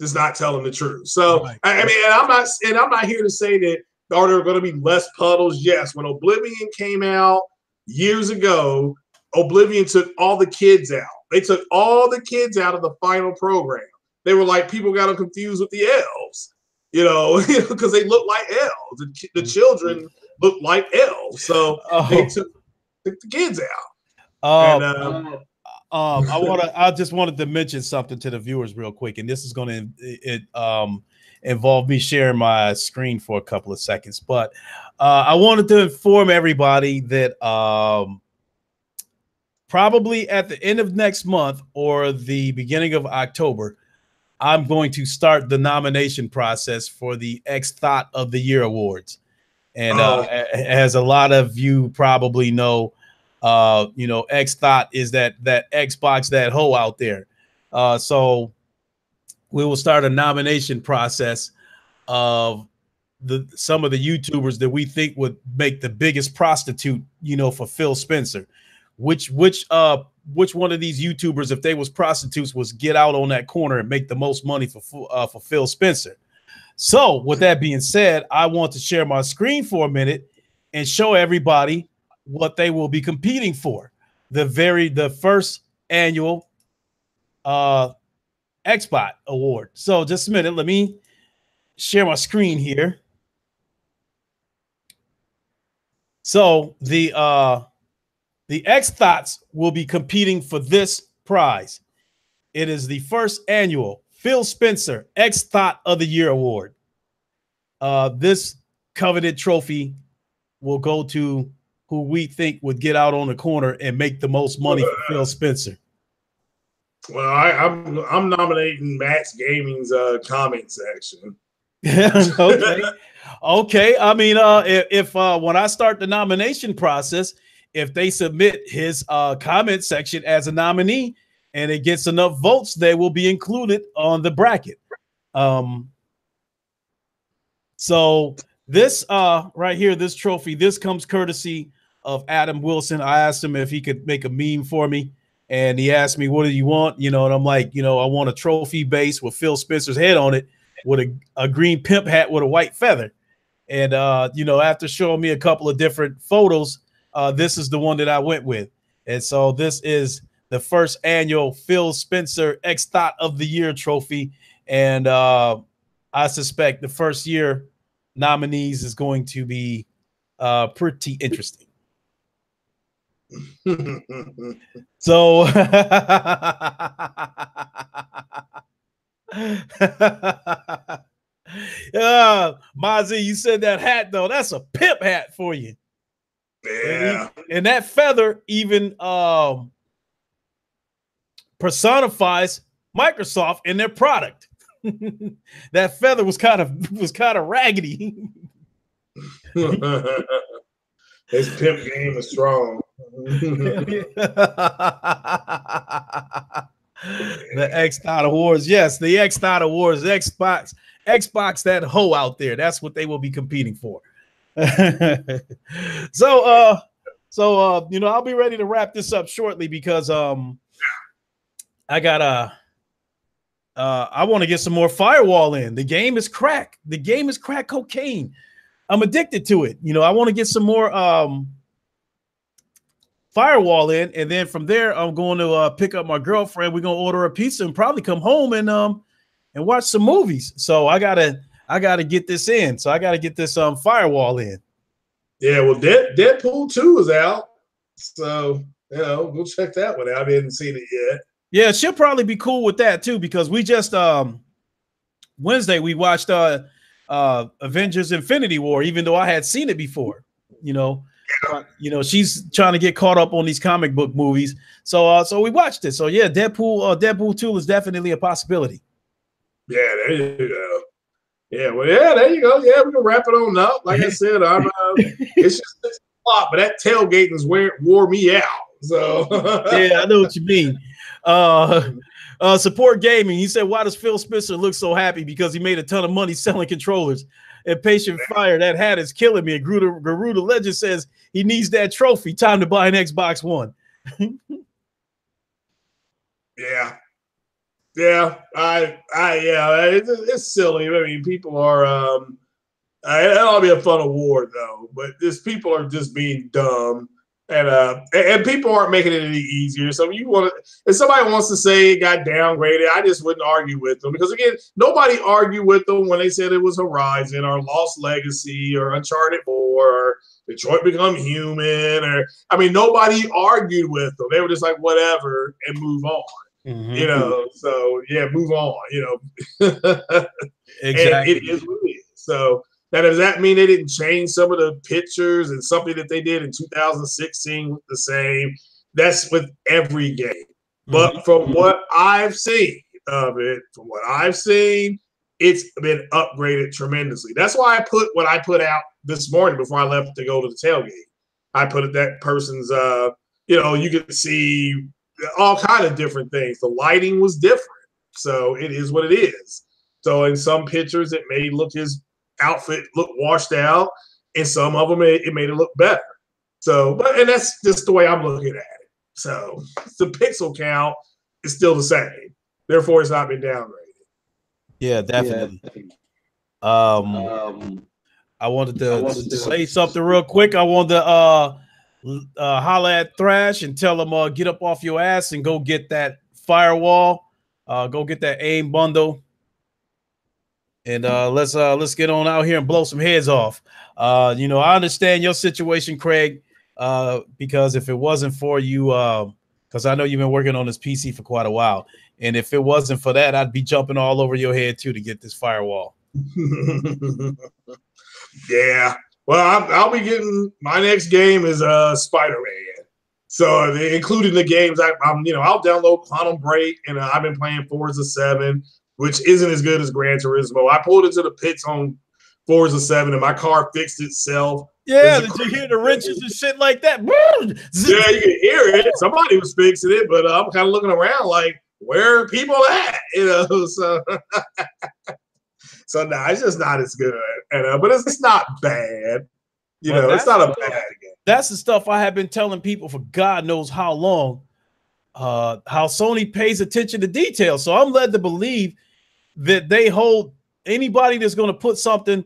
is not telling the truth. So I mean, and I'm not here to say that are there going to be less puddles? Yes. When Oblivion came out years ago, Oblivion took all the kids out. They took all the kids out of the final program. They were like, people got them confused with the elves, you know, because they look like elves. The children look like elves. So they took the kids out. I just wanted to mention something to the viewers real quick, and this is going to involve me sharing my screen for a couple of seconds. But I wanted to inform everybody that probably at the end of next month or the beginning of October, I'm going to start the nomination process for the X-Thot of the Year awards. And as a lot of you probably know, you know, X-Thot is that Xbox that hoe out there. So we will start a nomination process of some of the YouTubers that we think would make the biggest prostitute, you know, for Phil Spencer. Which one of these YouTubers, if they was prostitutes, was get out on that corner and make the most money for Phil Spencer. So with that being said, I want to share my screen for a minute and show everybody what they will be competing for. The first annual Xbot award. So just a minute, let me share my screen here. So the X-Thots will be competing for this prize. It is the first annual Phil Spencer X-Thot of the Year award. This coveted trophy will go to who we think would get out on the corner and make the most money for Phil Spencer. Well, I'm nominating Matt's Gaming's comment section. Okay. I mean, if when I start the nomination process, if they submit his comment section as a nominee and it gets enough votes, they will be included on the bracket. So this right here, this trophy, this comes courtesy of Adam Wilson. I asked him if he could make a meme for me, and he asked me, what do you want? You know, and I'm like, you know, I want a trophy base with Phil Spencer's head on it with a green pimp hat with a white feather. And, you know, after showing me a couple of different photos, this is the one that I went with. And so this is the first annual Phil Spencer X-Thot of the Year trophy. And I suspect the first year nominees is going to be pretty interesting. So Mazi, you said that hat though, that's a pimp hat for you. Yeah. And that feather even personifies Microsoft in their product. That feather was kind of raggedy. His pimp game is strong. The X-Thot Awards. Yes, the X-Thot Awards. Xbox that hoe out there. That's what they will be competing for. So I'll be ready to wrap this up shortly because I want to get some more Firewall in. The game is crack. The game is crack cocaine. I'm addicted to it. I want to get some more Firewall in, and then from there, I'm going to pick up my girlfriend. We're gonna order a pizza and probably come home and watch some movies. So I gotta get this in. So I gotta get this Firewall in. Yeah, well, Deadpool 2 is out, so we'll check that one out. I haven't seen it yet. Yeah, she'll probably be cool with that too because we just Wednesday we watched Avengers Infinity War, even though I had seen it before. She's trying to get caught up on these comic book movies. So we watched it. So yeah, Deadpool 2 is definitely a possibility. Yeah, there you go. Yeah, well, yeah, there you go. Yeah, we can wrap it on up. Like I said, it's just 6 o'clock, but that tailgating wore me out. So yeah, I know what you mean. Support Gaming. He said, why does Phil Spencer look so happy? Because he made a ton of money selling controllers. And Patient Fire, that hat is killing me. And Garuda Legend says he needs that trophy. Time to buy an Xbox One. Yeah. It's silly. I mean, people are. It ought to be a fun award though, but people are just being dumb, and people aren't making it any easier. So if somebody wants to say it got downgraded, I just wouldn't argue with them because again, nobody argued with them when they said it was Horizon or Lost Legacy or Uncharted 4 or Detroit Become Human nobody argued with them. They were just like whatever and move on. Mm-hmm. So yeah, move on. Exactly. And it is what it is. So. Now, does that mean they didn't change some of the pictures and something that they did in 2016 with the same? That's with every game. But from what I've seen of it, it's been upgraded tremendously. That's why I put what I put out this morning before I left to go to the tailgate. I put that person's, you could see all kind of different things. The lighting was different. So it is what it is. So in some pictures, it may look his outfit look washed out, and some of them it made it look better. So, and that's just the way I'm looking at it. So the pixel count is still the same. Therefore, it's not been downgraded. Yeah, definitely. I wanted to say something real quick. I wanted to holler at Thrash and tell him get up off your ass and go get that Firewall. Go get that AIM bundle. And let's get on out here and blow some heads off. I understand your situation, Craig, because if it wasn't for you, because I know you've been working on this PC for quite a while, and if it wasn't for that, I'd be jumping all over your head too to get this Firewall. Yeah. Well, I'll be getting my next game is Spider-Man. So including the games, I'll download Quantum Break, and I've been playing Forza 7. Which isn't as good as Gran Turismo. I pulled into the pits on Forza 7 and my car fixed itself. Yeah, did you hear the wrenches and shit like that? Yeah, you can hear it. Somebody was fixing it, but I'm kind of looking around like, where are people at? So no, it's just not as good. But it's not bad. It's not a bad game. That's the stuff I have been telling people for God knows how long. How Sony pays attention to detail. So I'm led to believe that they hold anybody that's going to put something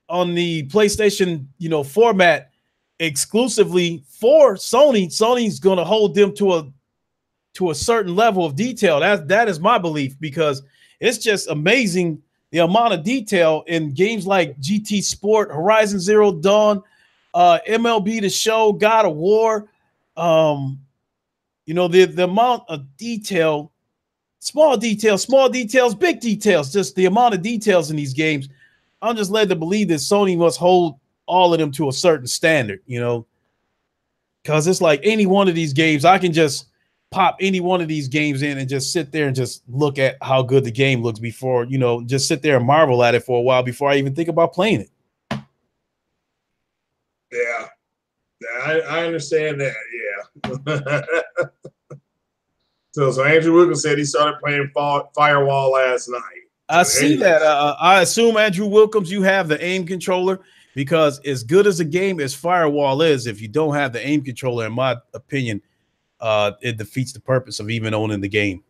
on the PlayStation, format exclusively for Sony. Sony's going to hold them to a certain level of detail. That is my belief, because it's just amazing the amount of detail in games like GT Sport, Horizon Zero Dawn, MLB The Show, God of War. The amount of detail, small details, big details, just the amount of details in these games. I'm just led to believe that Sony must hold all of them to a certain standard, because it's like any one of these games, I can just pop any one of these games in and just sit there and just look at how good the game looks before, just sit there and marvel at it for a while before I even think about playing it. Yeah. I understand that. Yeah. So Andrew Wilkins said he started playing Firewall last night. I see that. I assume, Andrew Wilkins, you have the aim controller, because as good as a game as Firewall is, if you don't have the aim controller, in my opinion, it defeats the purpose of even owning the game.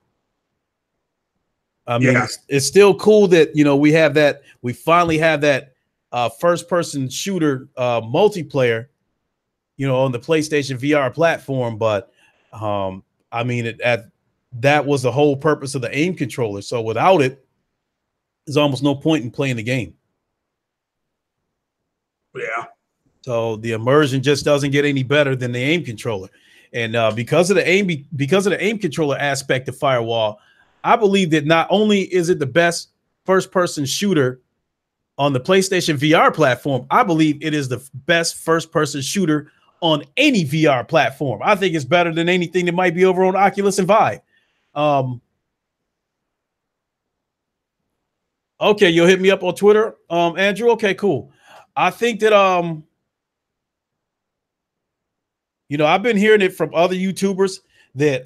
I mean, it's still cool that, we have that. We finally have that first-person shooter multiplayer, on the PlayStation VR platform. But I mean, that was the whole purpose of the aim controller. So without it, there's almost no point in playing the game. Yeah. So the immersion just doesn't get any better than the aim controller. And because of the aim controller aspect of Firewall, I believe that not only is it the best first-person shooter on the PlayStation VR platform, I believe it is the best first-person shooter on any VR platform. I think it's better than anything that might be over on Oculus and Vive. Okay, you'll hit me up on Twitter, Andrew. Okay, cool. I think that I've been hearing it from other YouTubers that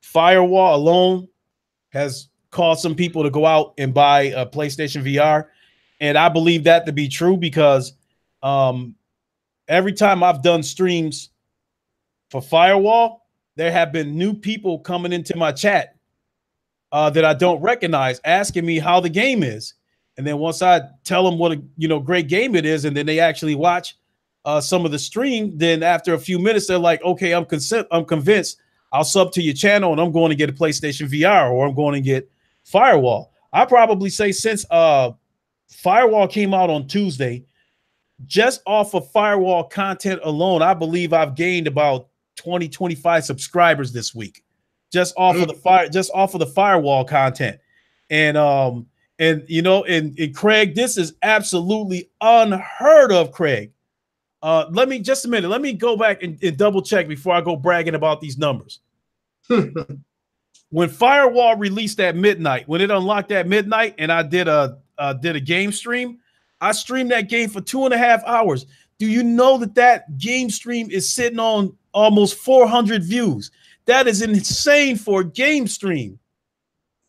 Firewall alone has caused some people to go out and buy a PlayStation VR. And I believe that to be true, because every time I've done streams for Firewall, there have been new people coming into my chat that I don't recognize, asking me how the game is. And then once I tell them what a great game it is, and then they actually watch some of the stream, then after a few minutes, they're like, okay, I'm convinced. I'll sub to your channel and I'm going to get a PlayStation VR, or I'm going to get Firewall. I probably say since Firewall came out on Tuesday, just off of Firewall content alone, I believe I've gained about 20, 25 subscribers this week, just off of the Firewall content. And Craig, this is absolutely unheard of, Craig. Let me go back and double check before I go bragging about these numbers. When Firewall released at midnight, when it unlocked at midnight, and I did a game stream, I streamed that game for 2.5 hours. Do you know that game stream is sitting on almost 400 views? That is insane for a game stream.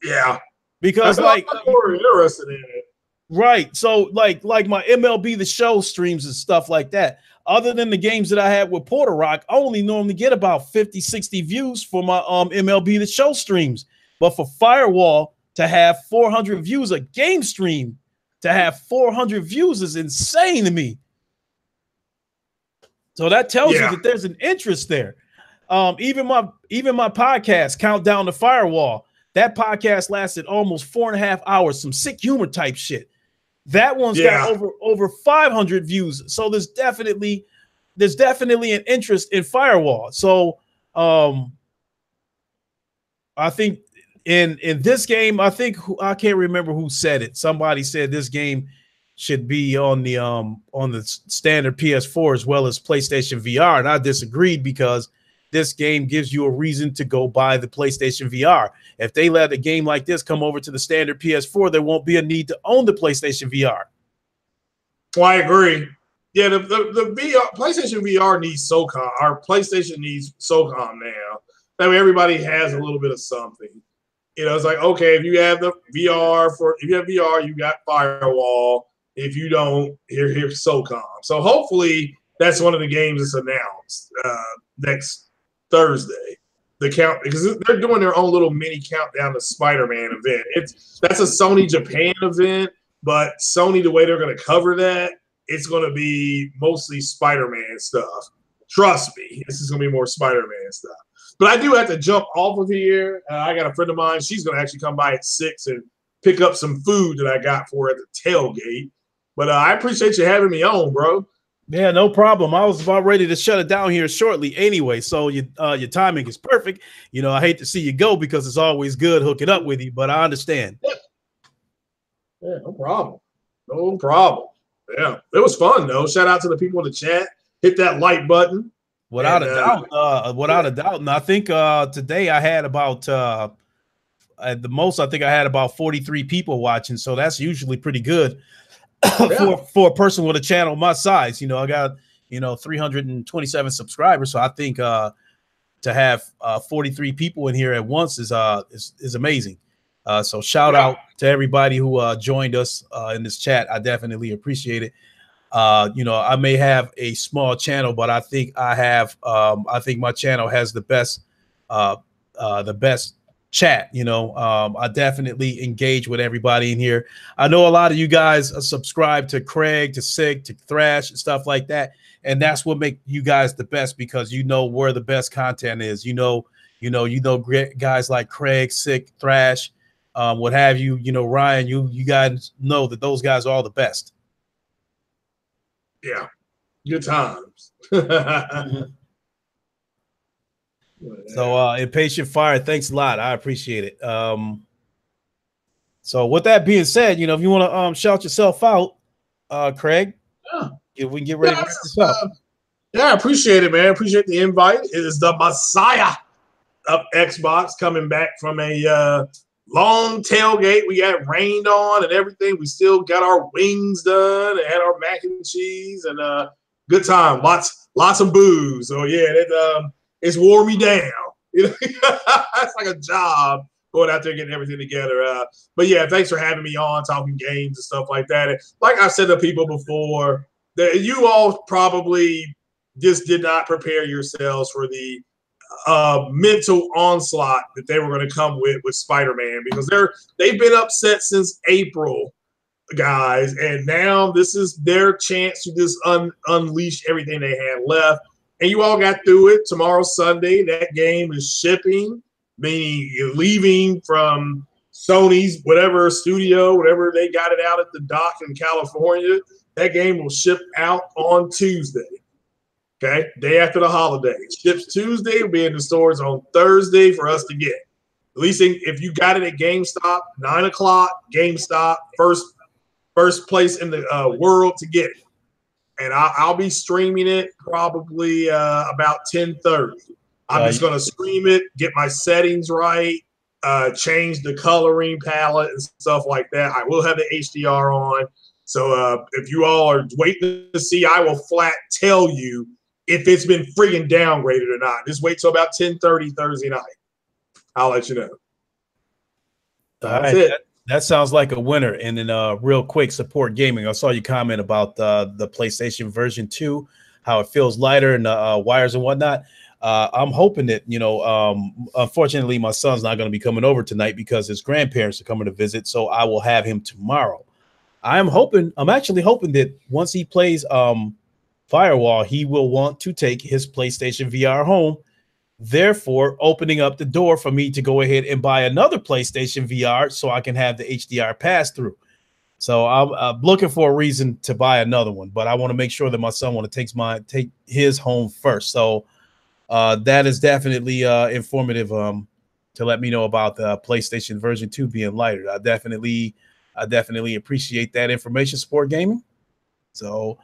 Yeah, because I'm more interested in it. Right. So like my MLB The Show streams and stuff like that. Other than the games that I had with Porter Rock, I only normally get about 50, 60 views for my MLB The Show streams. But for Firewall to have 400 views, a game stream to have 400 views is insane to me. So that tells you that there's an interest there. Even my podcast, Countdown to Firewall, that podcast lasted almost 4.5 hours, some sick humor type shit. That one's got over 500 views. So there's definitely an interest in Firewall. So I think in this game, I can't remember who said it. Somebody said this game should be on the standard PS4 as well as PlayStation VR, and I disagreed, because this game gives you a reason to go buy the PlayStation VR. If they let a game like this come over to the standard PS4, there won't be a need to own the PlayStation VR. Well, I agree. Yeah, the VR, PlayStation VR needs SOCOM. Our PlayStation needs SOCOM now. That way everybody has a little bit of something. It's like, okay, if you have VR, you got Firewall. If you don't, here's SOCOM. So hopefully that's one of the games that's announced next Thursday. Because they're doing their own little mini countdown to Spider-Man event. That's a Sony Japan event, but Sony, the way they're going to cover that, it's going to be mostly Spider-Man stuff. Trust me, this is going to be more Spider-Man stuff. But I do have to jump off of here. I got a friend of mine. She's going to actually come by at 6 and pick up some food that I got for her at the tailgate. But I appreciate you having me on, bro. Yeah, no problem. I was about ready to shut it down here shortly anyway, so your timing is perfect. I hate to see you go, because it's always good hooking up with you, but I understand. Yeah, no problem. No problem. Yeah, it was fun, though. Shout out to the people in the chat. Hit that like button. Without And a doubt, without a doubt. And I think today I had about at the most, I think I had about 43 people watching. So that's usually pretty good for a person with a channel my size. I got 327 subscribers. So I think to have 43 people in here at once is amazing. So shout out to everybody who joined us in this chat. I definitely appreciate it. I may have a small channel, but I think I think my channel has the best chat. I definitely engage with everybody in here. I know a lot of you guys subscribe to Craig, to Sig, to Thrash, and stuff like that, and that's what make you guys the best, because where the best content is. Great guys like Craig, Sig, Thrash, what have you. Ryan, you guys know that those guys are all the best. Yeah, good times. So Impatient Fire, thanks a lot. I appreciate it. So with that being said, if you want to shout yourself out, Craig, we can get ready to wrap this up. Yeah, I appreciate it, man. Appreciate the invite. It is the Messiah of Xbox coming back from a long tailgate. We got rained on and everything. We still got our wings done and had our mac and cheese and good time. Lots of booze. So yeah, it's wore me down. It's like a job going out there getting everything together. But yeah, thanks for having me on, talking games and stuff like that. And like I said to people before, that you all probably just did not prepare yourselves for the mental onslaught that they were going to come with Spider-Man, because they've been upset since April, guys, and now this is their chance to just unleash everything they had left. And you all got through it. Tomorrow's Sunday. That game is shipping, meaning you're leaving from Sony's whatever studio, whatever they got it out at the dock in California. That game will ship out on Tuesday. Okay, day after the holiday. Ships Tuesday, will be in the stores on Thursday for us to get. At least if you got it at GameStop, 9 o'clock, GameStop, first place in the world to get it. And I'll be streaming it probably about 10:30. I'm just going to stream it, get my settings right, change the coloring palette and stuff like that. I will have the HDR on. So if you all are waiting to see, I will flat tell you if it's been friggin' downgraded or not. Just wait till about 10:30 Thursday night. I'll let you know. That's it. That sounds like a winner. And then real quick, support gaming. I saw you comment about the PlayStation version 2, how it feels lighter and wires and whatnot. I'm hoping that, unfortunately, my son's not going to be coming over tonight because his grandparents are coming to visit. So I will have him tomorrow. I'm actually hoping that once he plays Firewall, he will want to take his PlayStation VR home, therefore opening up the door for me to go ahead and buy another PlayStation VR so I can have the HDR pass through. So I'm looking for a reason to buy another one, but I want to make sure that my son want to take his home first. So that is definitely informative to let me know about the PlayStation version 2 being lighter. I definitely appreciate that information, Sport Gaming. So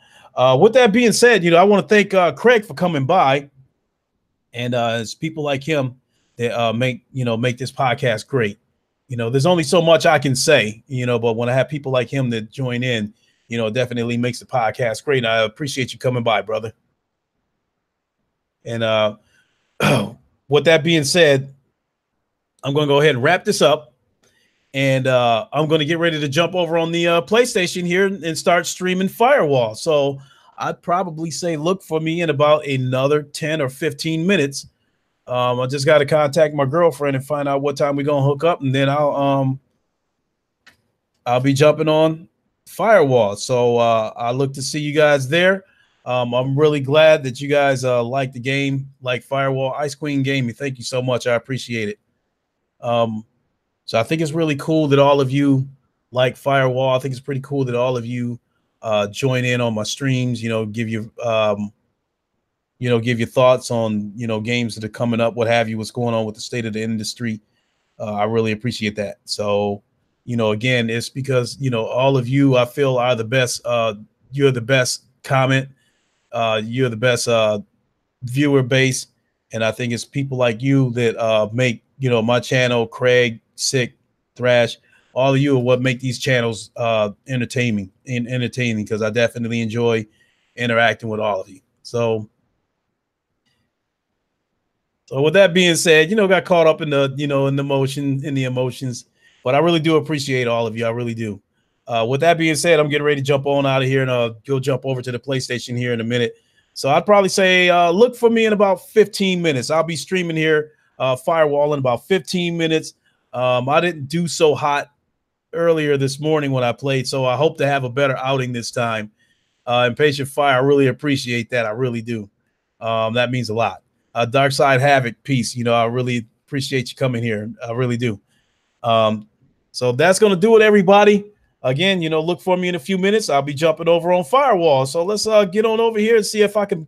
with that being said, I want to thank Craig for coming by, and it's people like him that make this podcast great. There's only so much I can say, but when I have people like him that join in, it definitely makes the podcast great. And I appreciate you coming by, brother. And with that being said, I'm going to go ahead and wrap this up. And I'm going to get ready to jump over on the PlayStation here and start streaming Firewall. So I'd probably say look for me in about another 10 or 15 minutes. I just got to contact my girlfriend and find out what time we're going to hook up. And then I'll be jumping on Firewall. So I look to see you guys there. I'm really glad that you guys like the game, like Firewall. Ice Queen Gaming, thank you so much. I appreciate it. So I think it's really cool that all of you like Firewall. I think it's pretty cool that all of you join in on my streams, give you thoughts on, games that are coming up, what have you, what's going on with the state of the industry. I really appreciate that. So, again, it's because, all of you I feel are the best. You're the best comment. You're the best viewer base, and I think it's people like you that make my channel, Craig, Sick, Thrash, all of you are what make these channels entertaining because I definitely enjoy interacting with all of you. So with that being said, got caught up in the in the emotions, but I really do appreciate all of you. I really do. With that being said, I'm getting ready to jump on out of here, and go jump over to the PlayStation here in a minute. So I'd probably say look for me in about 15 minutes. I'll be streaming here, Firewall, in about 15 minutes. I didn't do so hot earlier this morning when I played, so I hope to have a better outing this time. And Patient Fire, I really appreciate that. I really do. That means a lot. Dark Side Havoc, peace. I really appreciate you coming here. I really do. So that's going to do it, everybody. Again, look for me in a few minutes. I'll be jumping over on Firewall. So let's get on over here and see if I can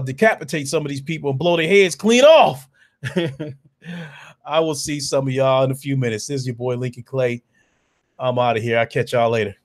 decapitate some of these people and blow their heads clean off. I will see some of y'all in a few minutes. This is your boy Lincoln Clay. I'm out of here. I'll catch y'all later.